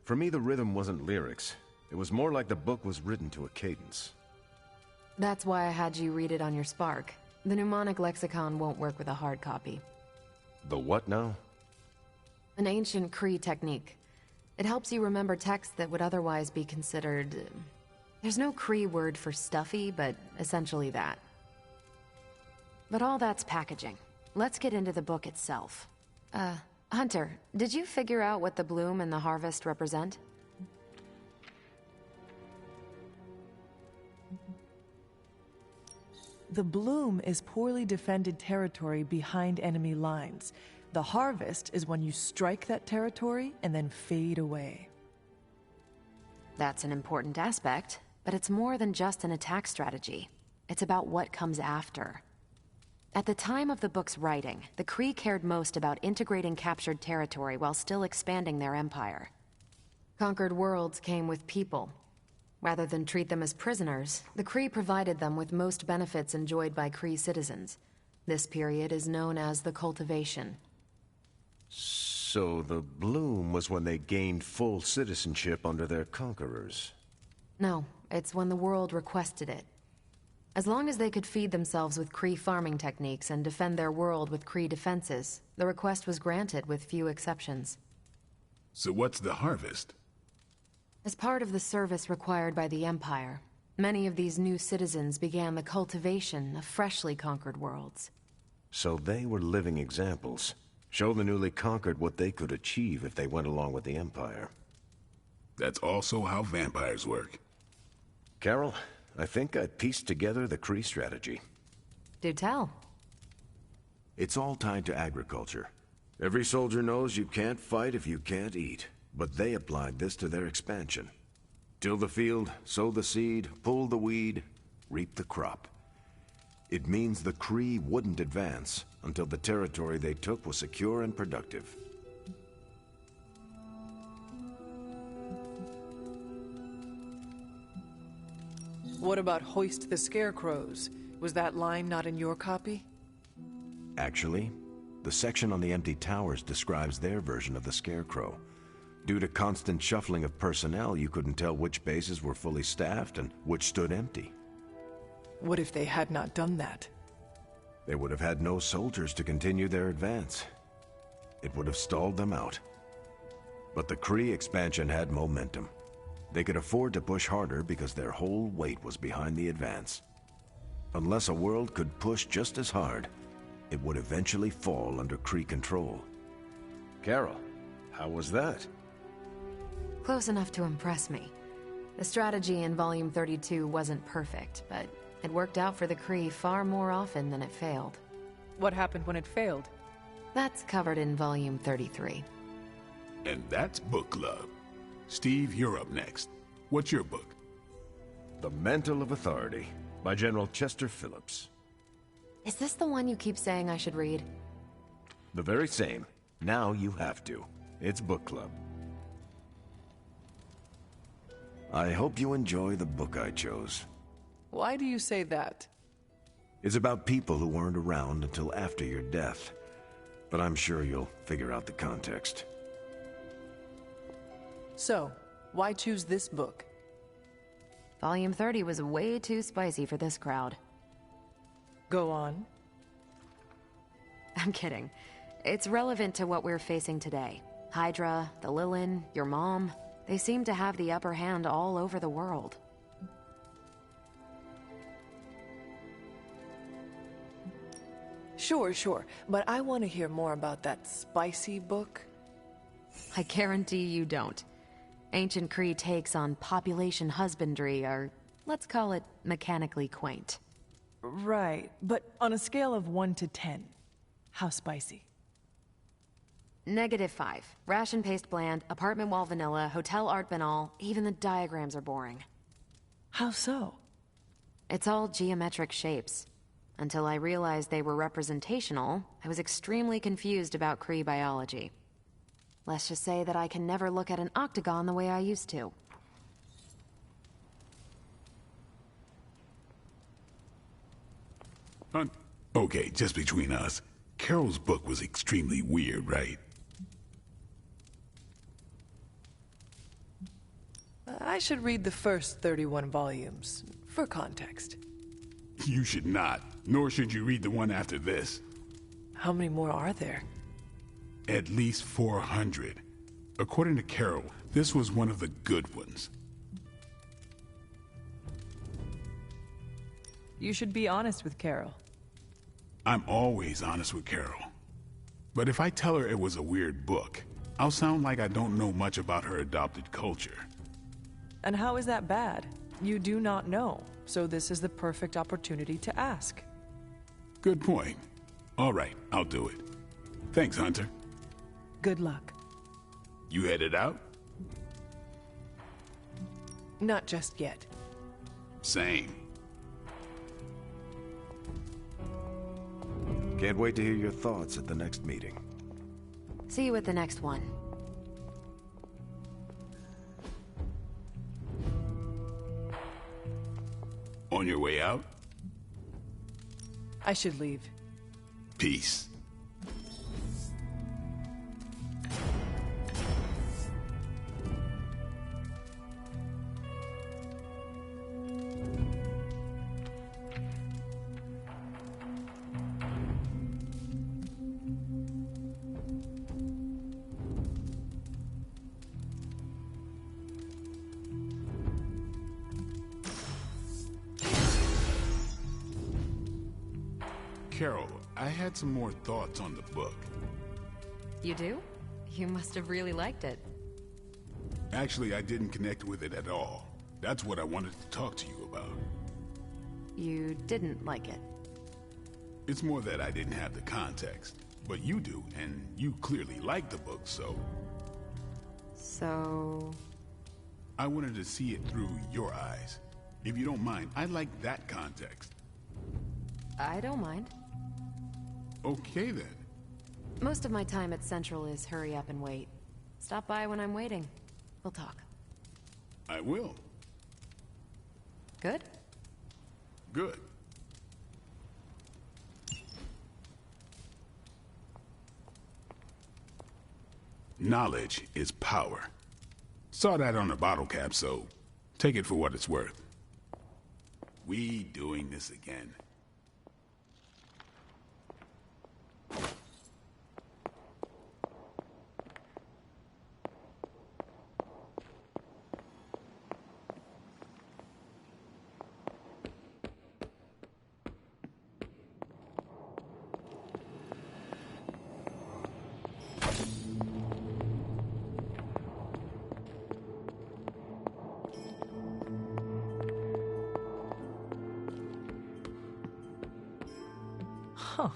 For me, the rhythm wasn't lyrics. It was more like the book was written to a cadence. That's why I had you read it on your Spark. The mnemonic lexicon won't work with a hard copy. The what now? An ancient Kree technique. It helps you remember texts that would otherwise be considered... There's no Kree word for stuffy, but essentially that. But all that's packaging. Let's get into the book itself. Hunter, did you figure out what the bloom and the harvest represent? The bloom is poorly defended territory behind enemy lines. The harvest is when you strike that territory and then fade away. That's an important aspect, but it's more than just an attack strategy. It's about what comes after. At the time of the book's writing, the Kree cared most about integrating captured territory while still expanding their empire. Conquered worlds came with people. Rather than treat them as prisoners, the Kree provided them with most benefits enjoyed by Kree citizens. This period is known as the cultivation. So the bloom was when they gained full citizenship under their conquerors. No, it's when the world requested it. As long as they could feed themselves with Kree farming techniques and defend their world with Kree defenses, the request was granted with few exceptions. So what's the harvest? As part of the service required by the Empire, many of these new citizens began the cultivation of freshly conquered worlds. So they were living examples. Show the newly conquered what they could achieve if they went along with the Empire. That's also how vampires work. Carol, I think I pieced together the Kree strategy. Do tell. It's all tied to agriculture. Every soldier knows you can't fight if you can't eat, but they applied this to their expansion. Till the field, sow the seed, pull the weed, reap the crop. It means the Kree wouldn't advance until the territory they took was secure and productive. What about hoist the scarecrows? Was that line not in your copy? Actually, the section on the empty towers describes their version of the scarecrow. Due to constant shuffling of personnel, you couldn't tell which bases were fully staffed and which stood empty. What if they had not done that? They would have had no soldiers to continue their advance. It would have stalled them out. But the Kree expansion had momentum. They could afford to push harder because their whole weight was behind the advance. Unless a world could push just as hard, it would eventually fall under Kree control. Carol, how was that? Close enough to impress me. The strategy in Volume 32 wasn't perfect, but it worked out for the Kree far more often than it failed. What happened when it failed? That's covered in Volume 33. And that's Book Club. Steve, you're up next. What's your book? The Mantle of Authority, by General Chester Phillips. Is this the one you keep saying I should read? The very same. Now you have to. It's book club. I hope you enjoy the book I chose. Why do you say that? It's about people who weren't around until after your death. But I'm sure you'll figure out the context. So, why choose this book? Volume 30 was way too spicy for this crowd. Go on. I'm kidding. It's relevant to what we're facing today. Hydra, the Lilin, your mom, they seem to have the upper hand all over the world. Sure, but I want to hear more about that spicy book. I guarantee you don't. Ancient Kree takes on population husbandry are, let's call it, mechanically quaint. Right, but on a scale of 1 to 10, how spicy? -5. Ration paste bland, apartment wall vanilla, hotel art banal, even the diagrams are boring. How so? It's all geometric shapes. Until I realized they were representational, I was extremely confused about Kree biology. Let's just say that I can never look at an octagon the way I used to. Okay, just between us. Carol's book was extremely weird, right? I should read the first 31 volumes, for context. You should not, nor should you read the one after this. How many more are there? At least 400. According to Carol, this was one of the good ones. You should be honest with Carol. I'm always honest with Carol. But if I tell her it was a weird book, I'll sound like I don't know much about her adopted culture. And how is that bad? You do not know, so this is the perfect opportunity to ask. Good point. All right, I'll do it. Thanks, Hunter. Good luck. You headed out? Not just yet. Same. Can't wait to hear your thoughts at the next meeting. See you at the next one. On your way out? I should leave. Peace. Carol, I had some more thoughts on the book. You do? You must have really liked it. Actually, I didn't connect with it at all. That's what I wanted to talk to you about. You didn't like it? It's more that I didn't have the context. But you do, and you clearly like the book, so... So... I wanted to see it through your eyes. If you don't mind, I'd like that context. I don't mind. Okay, then. Most of my time at Central is hurry up and wait. Stop by when I'm waiting. We'll talk. I will. Good? Good. Knowledge is power. Saw that on a bottle cap, so take it for what it's worth. We doing this again. Huh.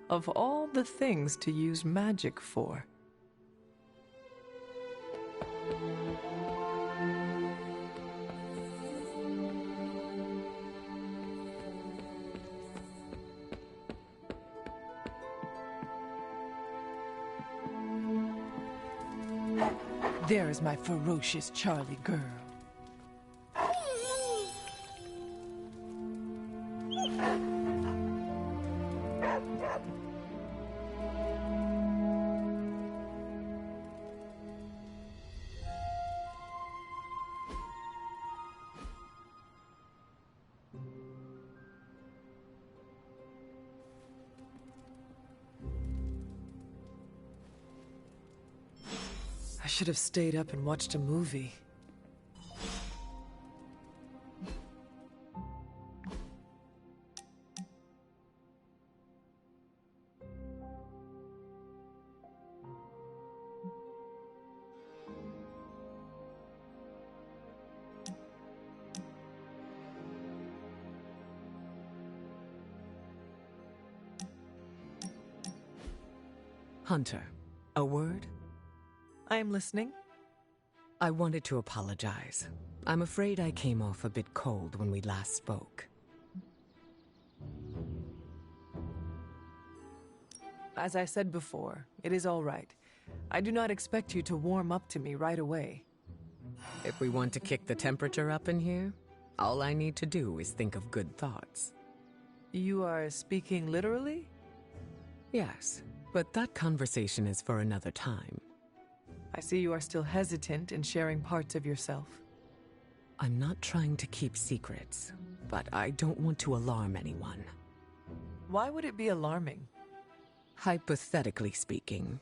Of all the things to use magic for. There is my ferocious Charlie girl. I should have stayed up and watched a movie. Hunter, a word? I am listening. I wanted to apologize. I'm afraid I came off a bit cold when we last spoke. As I said before, it is all right. I do not expect you to warm up to me right away. If we want to kick the temperature up in here, all I need to do is think of good thoughts. You are speaking literally? Yes, but that conversation is for another time. I see you are still hesitant in sharing parts of yourself. I'm not trying to keep secrets, but I don't want to alarm anyone. Why would it be alarming? Hypothetically speaking,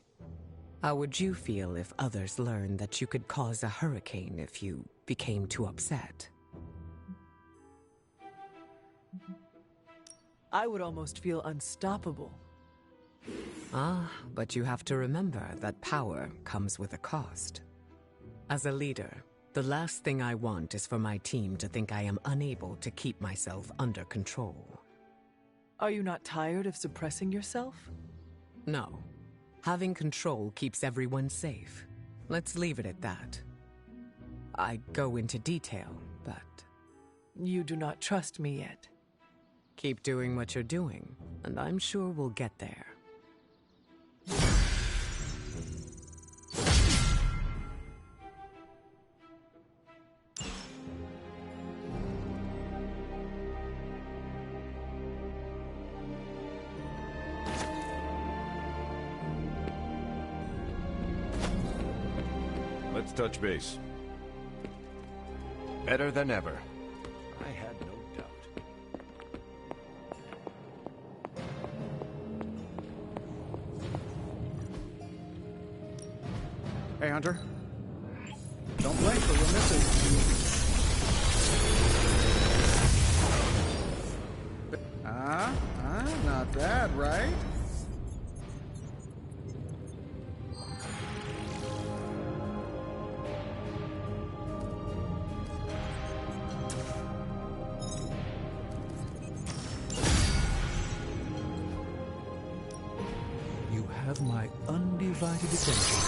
how would you feel if others learned that you could cause a hurricane if you became too upset? I would almost feel unstoppable. Ah, but you have to remember that power comes with a cost. As a leader, the last thing I want is for my team to think I am unable to keep myself under control. Are you not tired of suppressing yourself? No. Having control keeps everyone safe. Let's leave it at that. I go into detail, but... You do not trust me yet. Keep doing what you're doing, and I'm sure we'll get there. Let's touch base. Better than ever. I had no doubt. Hey, Hunter. Don't blink or you'll miss it. Not bad, right? You have my undivided attention.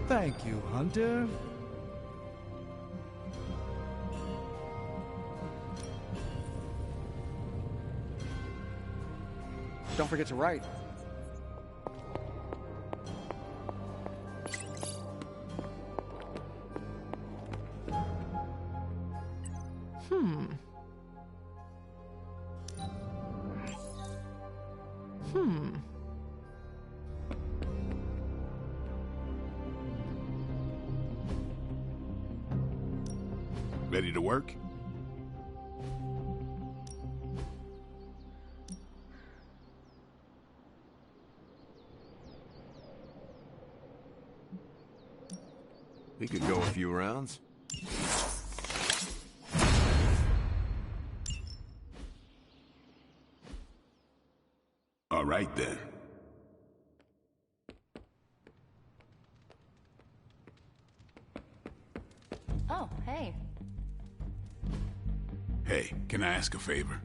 Thank you, Hunter. Don't forget to write. Ready to work? We could go a few rounds. All right, then. Oh, hey. Hey, can I ask a favor?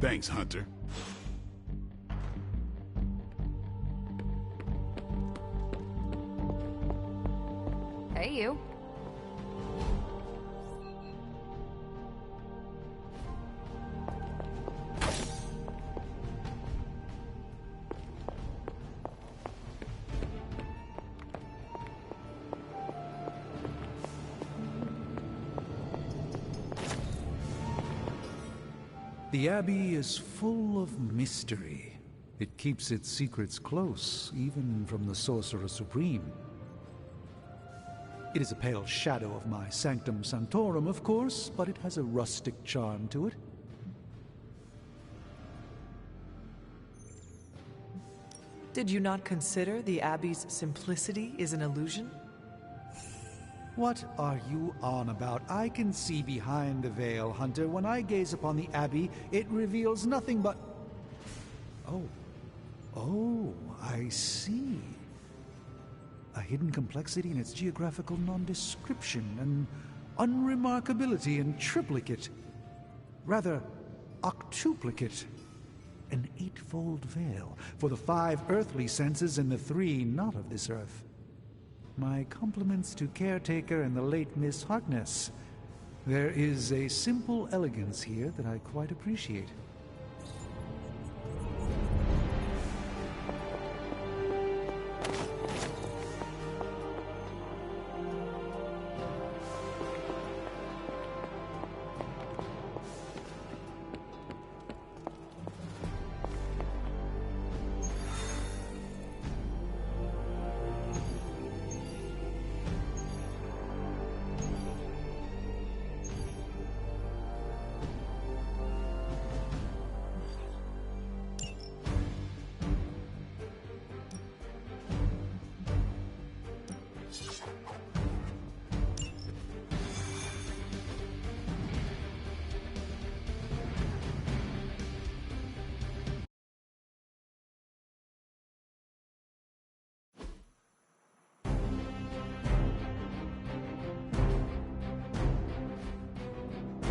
Thanks, Hunter. Hey, you. The Abbey is full of mystery. It keeps its secrets close, even from the Sorcerer Supreme. It is a pale shadow of my Sanctum Sanctorum, of course, but it has a rustic charm to it. Did you not consider the Abbey's simplicity is an illusion? What are you on about? I can see behind the veil, Hunter. When I gaze upon the Abbey, it reveals nothing but... Oh, I see. A hidden complexity in its geographical nondescription, an unremarkability in triplicate. Rather, octuplicate. An eightfold veil for the 5 earthly senses and the 3 not of this earth. My compliments to Caretaker and the late Miss Harkness. There is a simple elegance here that I quite appreciate.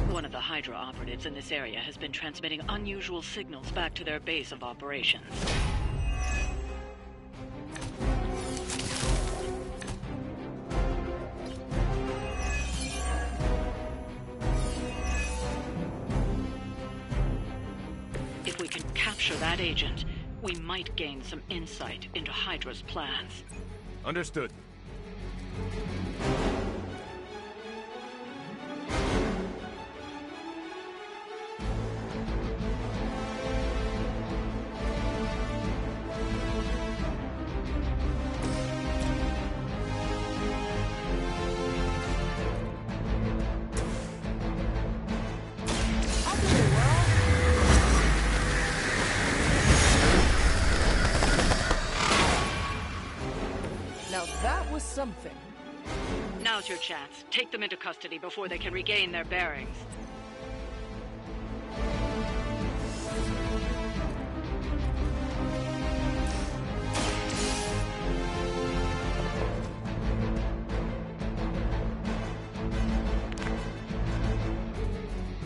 One of the Hydra operatives in this area has been transmitting unusual signals back to their base of operations. If we can capture that agent, we might gain some insight into Hydra's plans. Understood. Now that was something. Now's your chance. Take them into custody before they can regain their bearings.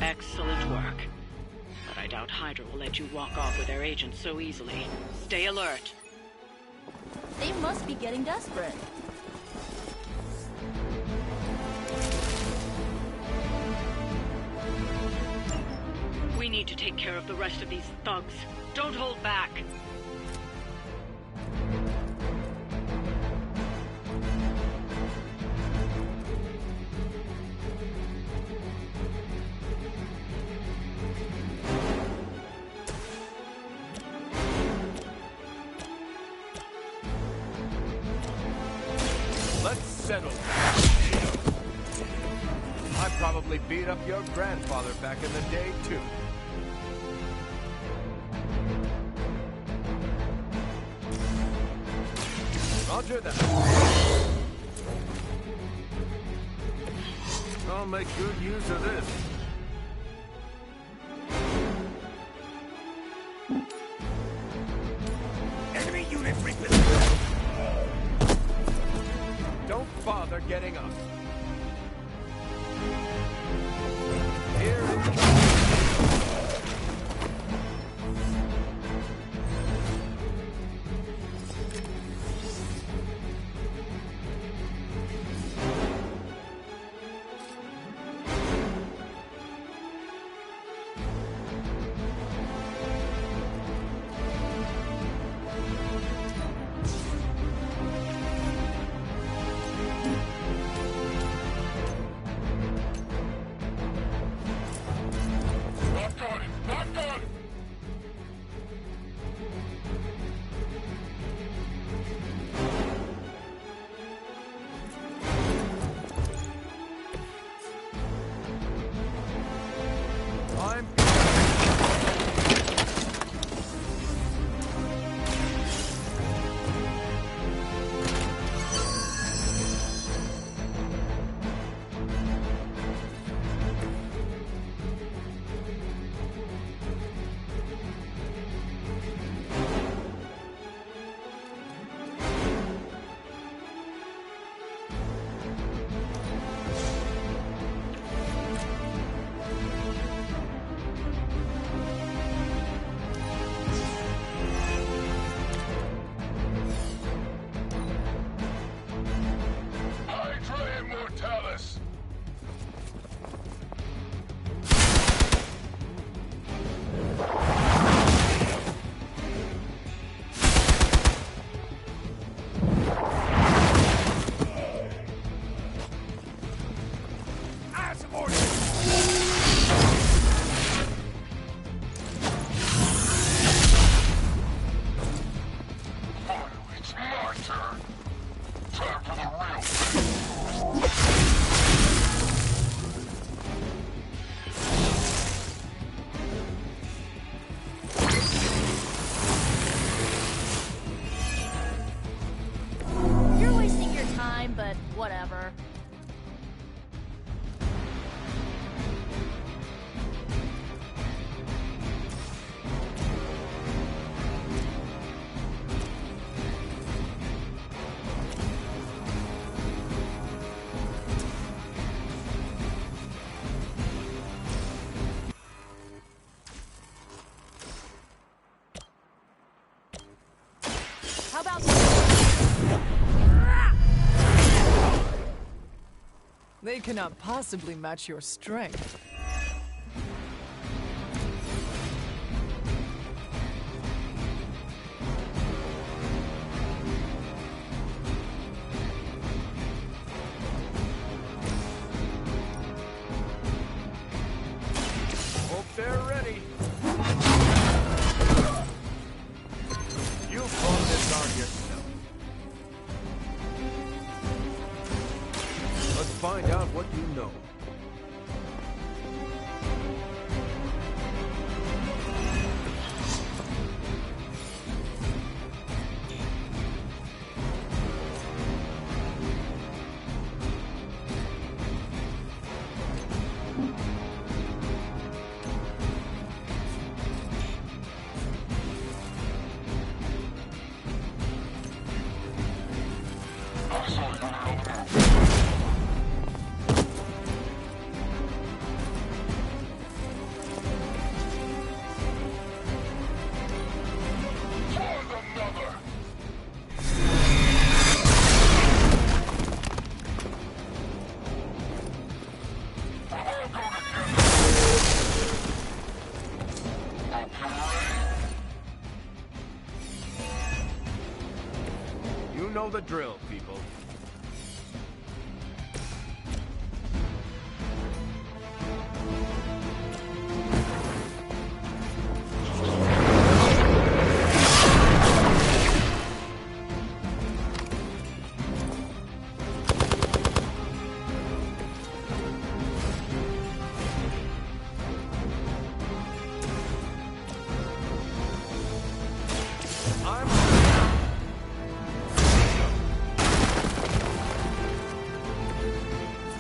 Excellent work. But I doubt Hydra will let you walk off with their agents so easily. Stay alert. They must be getting desperate. We need to take care of the rest of these thugs. Don't hold back. Let's settle. I probably beat up your grandfather back in the day, too. Roger that. I'll make good use of this. Enemy unit frequency. Don't Don't bother getting up. Here it is. But whatever. How about They cannot possibly match your strength. Hope they're ready. You fought this on yourself. Let's find out what you know. You know the drill, people.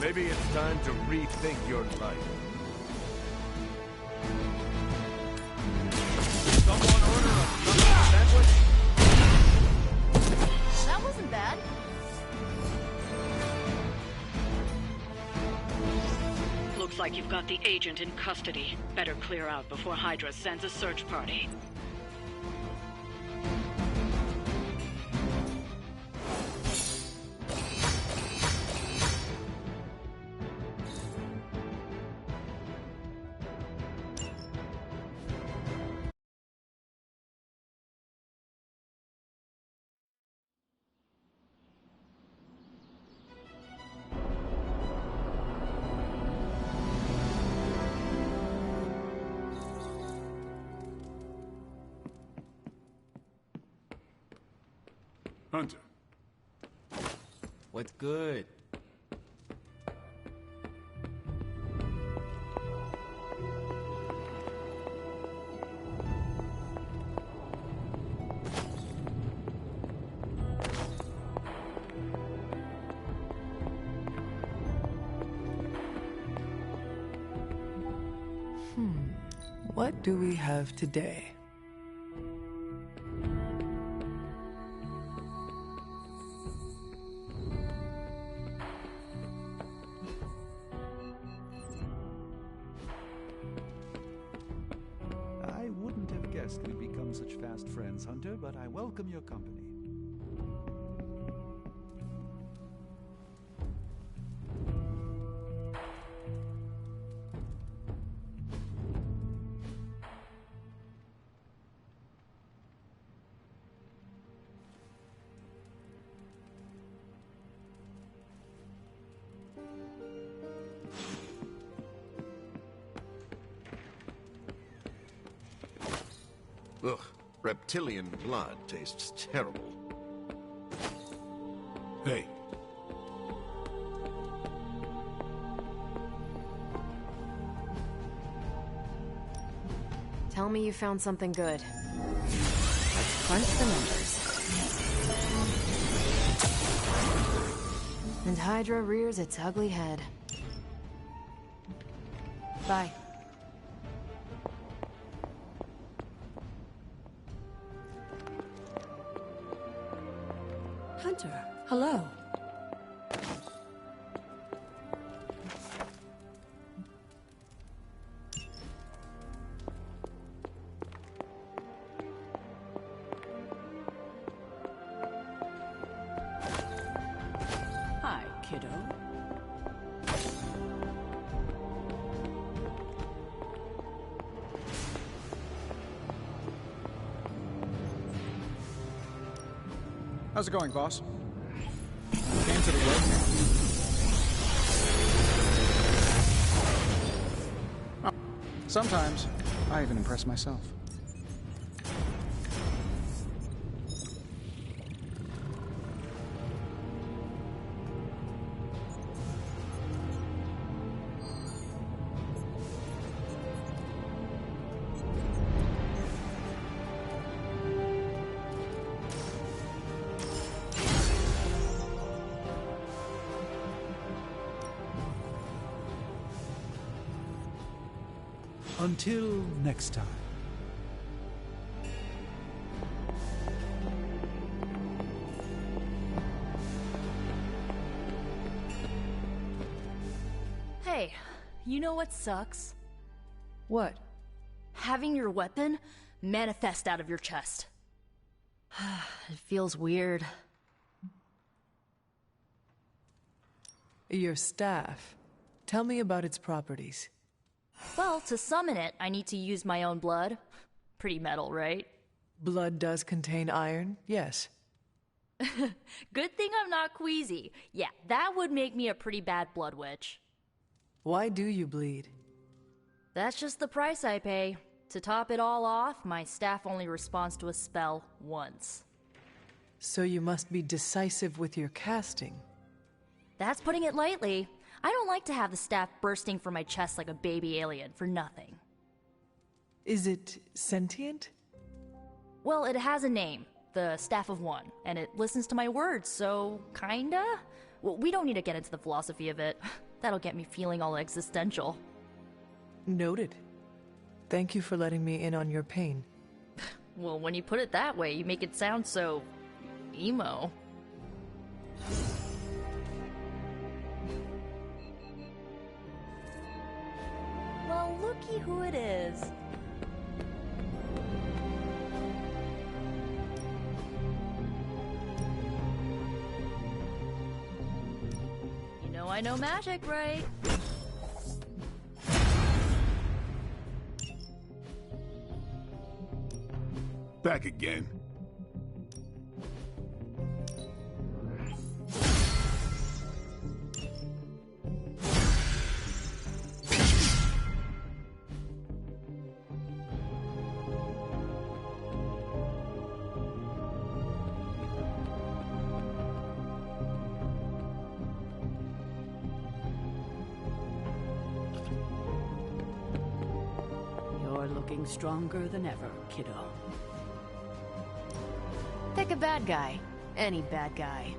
Maybe it's time to rethink your life. Someone order a sandwich? That wasn't bad. Looks like you've got the agent in custody. Better clear out before Hydra sends a search party. Hunter. What's good? What do we have today? I wouldn't have guessed we'd become such fast friends, Hunter, but I welcome your company. Ugh, reptilian blood tastes terrible. Hey. Tell me you found something good. Let's crunch the numbers. And Hydra rears its ugly head. Bye. Hunter, hello. Hi, kiddo. How's it going, boss? Came to the work. Oh, sometimes, I even impress myself. Until next time. Hey, you know what sucks? What? Having your weapon manifest out of your chest. It feels weird. Your staff. Tell me about its properties. Well, to summon it, I need to use my own blood. Pretty metal, right? Blood does contain iron, yes. Good thing I'm not queasy. Yeah, that would make me a pretty bad blood witch. Why do you bleed? That's just the price I pay. To top it all off, my staff only responds to a spell once. So you must be decisive with your casting. That's putting it lightly. I don't like to have the staff bursting from my chest like a baby alien for nothing. Is it sentient? Well, it has a name, the Staff of One, and it listens to my words, so kinda? Well, we don't need to get into the philosophy of it. That'll get me feeling all existential. Noted. Thank you for letting me in on your pain. Well, when you put it that way, you make it sound so... emo. looky who it is. You know I know magic, right? Back again. You're looking stronger than ever, kiddo. Pick a bad guy. Any bad guy.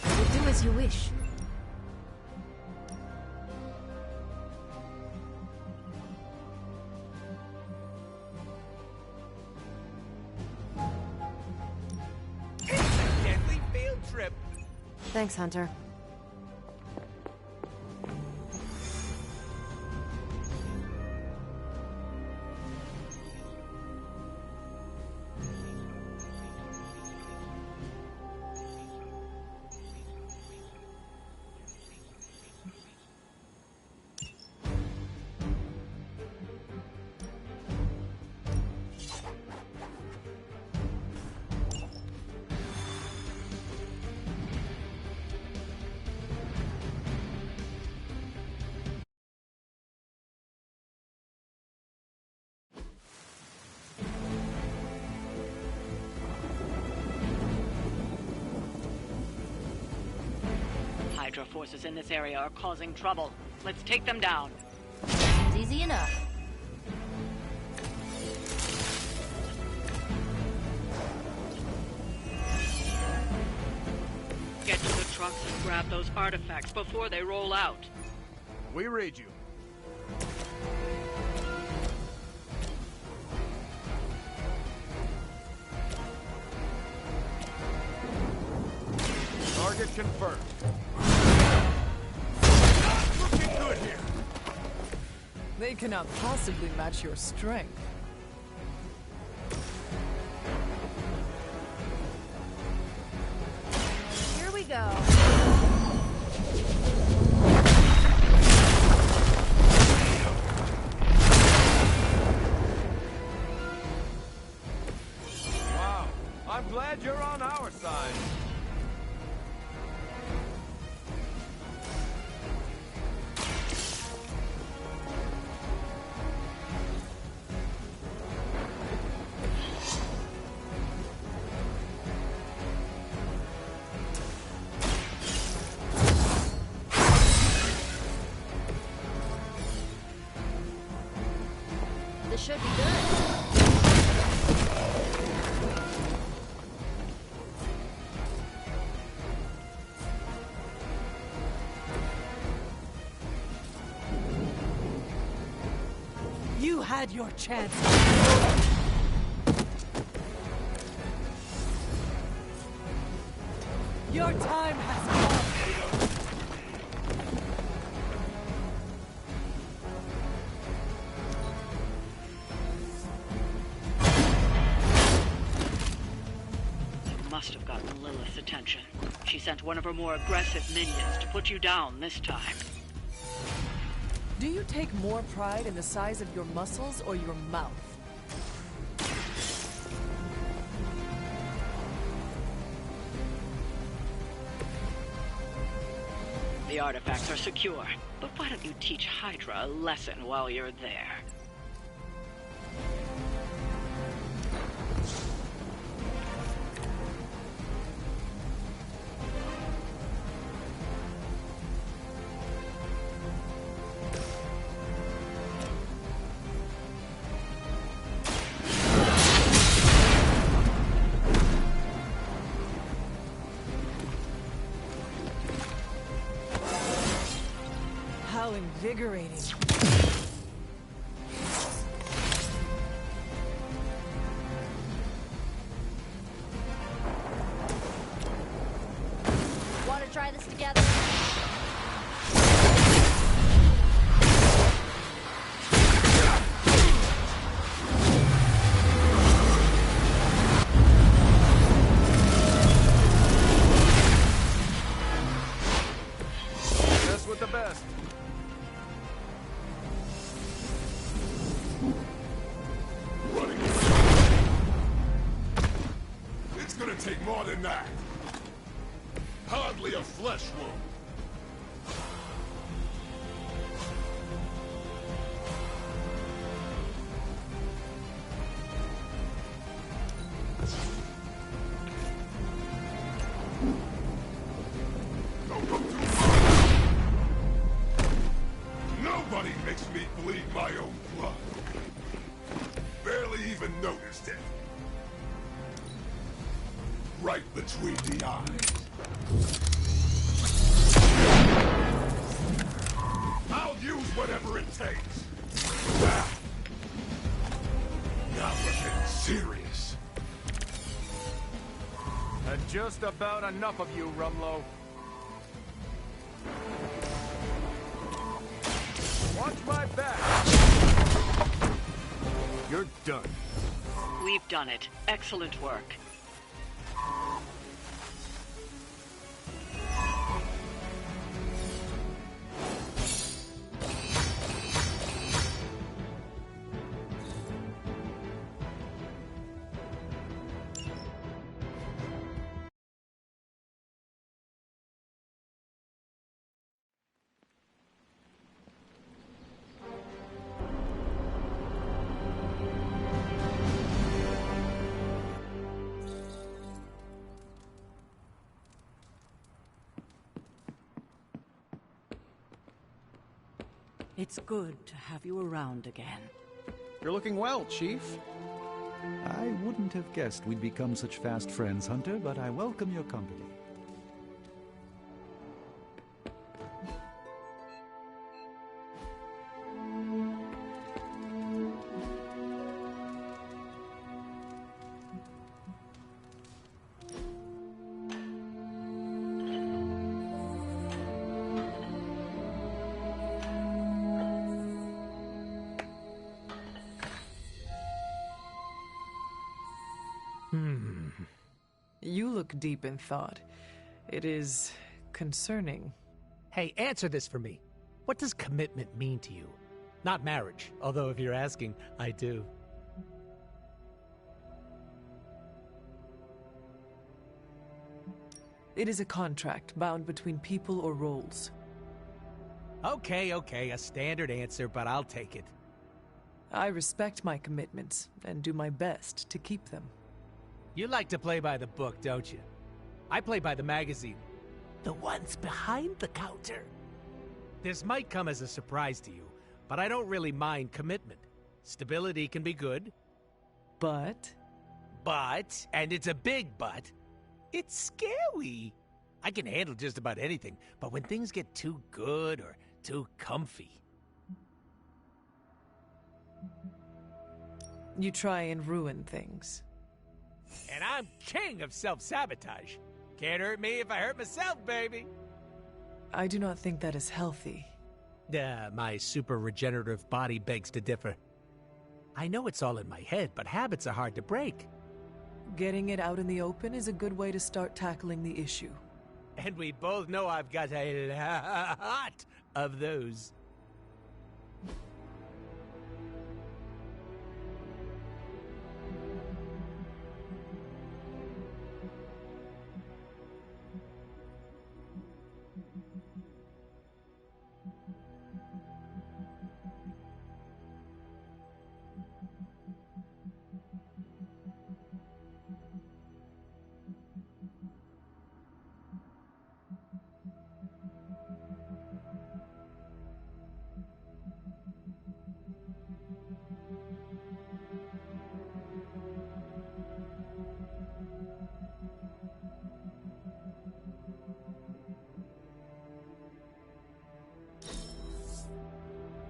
I will do as you wish. Deadly field trip. Thanks, Hunter. Hydra forces in this area are causing trouble. Let's take them down. It's easy enough. Get to the trucks and grab those artifacts before they roll out. We read you. Target confirmed. Not looking good here. They cannot possibly match your strength. Here we go. Wow, I'm glad you're on our side. This should be good. You had your chance. Your time has come. Must have gotten Lilith's attention. She sent one of her more aggressive minions to put you down this time. Do you take more pride in the size of your muscles or your mouth? The artifacts are secure, but why don't you teach Hydra a lesson while you're there? How invigorating. Want to try this together. Best with the best. It's gonna take more than that. Hardly a flesh wound. Don't go too far. Nobody makes me bleed my own blood. Barely even noticed it. Right between the eyes. I'll use whatever it takes. Now we're getting serious. And just about enough of you, Rumlow. Watch my back. You're done. We've done it. Excellent work. It's good to have you around again. You're looking well, Chief. I wouldn't have guessed we'd become such fast friends, Hunter, but I welcome your company. You look deep in thought. It is concerning. Hey, answer this for me. What does commitment mean to you? Not marriage, although if you're asking, I do. It is a contract bound between people or roles. Okay, a standard answer, but I'll take it. I respect my commitments and do my best to keep them. You like to play by the book, don't you? I play by the magazine. The ones behind the counter. This might come as a surprise to you, but I don't really mind commitment. Stability can be good. But, and it's a big but, it's scary. I can handle just about anything, but when things get too good or too comfy... You try and ruin things. And I'm king of self-sabotage. Can't hurt me if I hurt myself, baby. I do not think that is healthy. My super regenerative body begs to differ. I know it's all in my head, but habits are hard to break. Getting it out in the open is a good way to start tackling the issue. And we both know I've got a lot of those.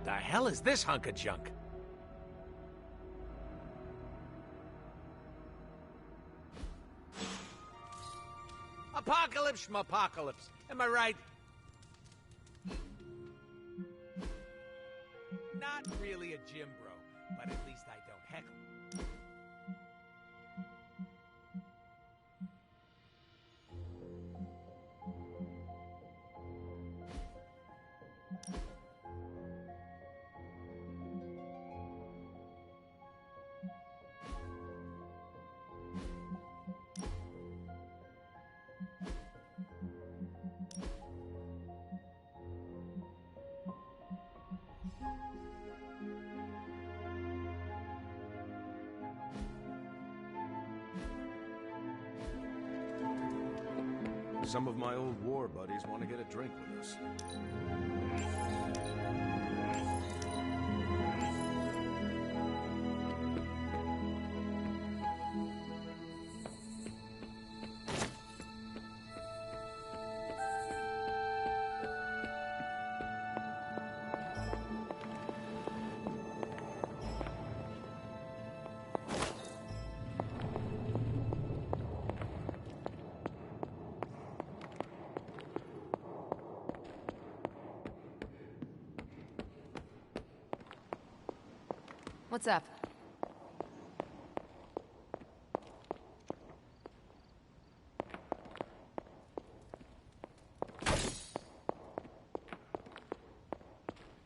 The hell is this hunk of junk? Apocalypse schmapocalypse. Am I right? Not really a gym bro, but at least I don't heckle. Some of my old war buddies want to get a drink with us. What's up?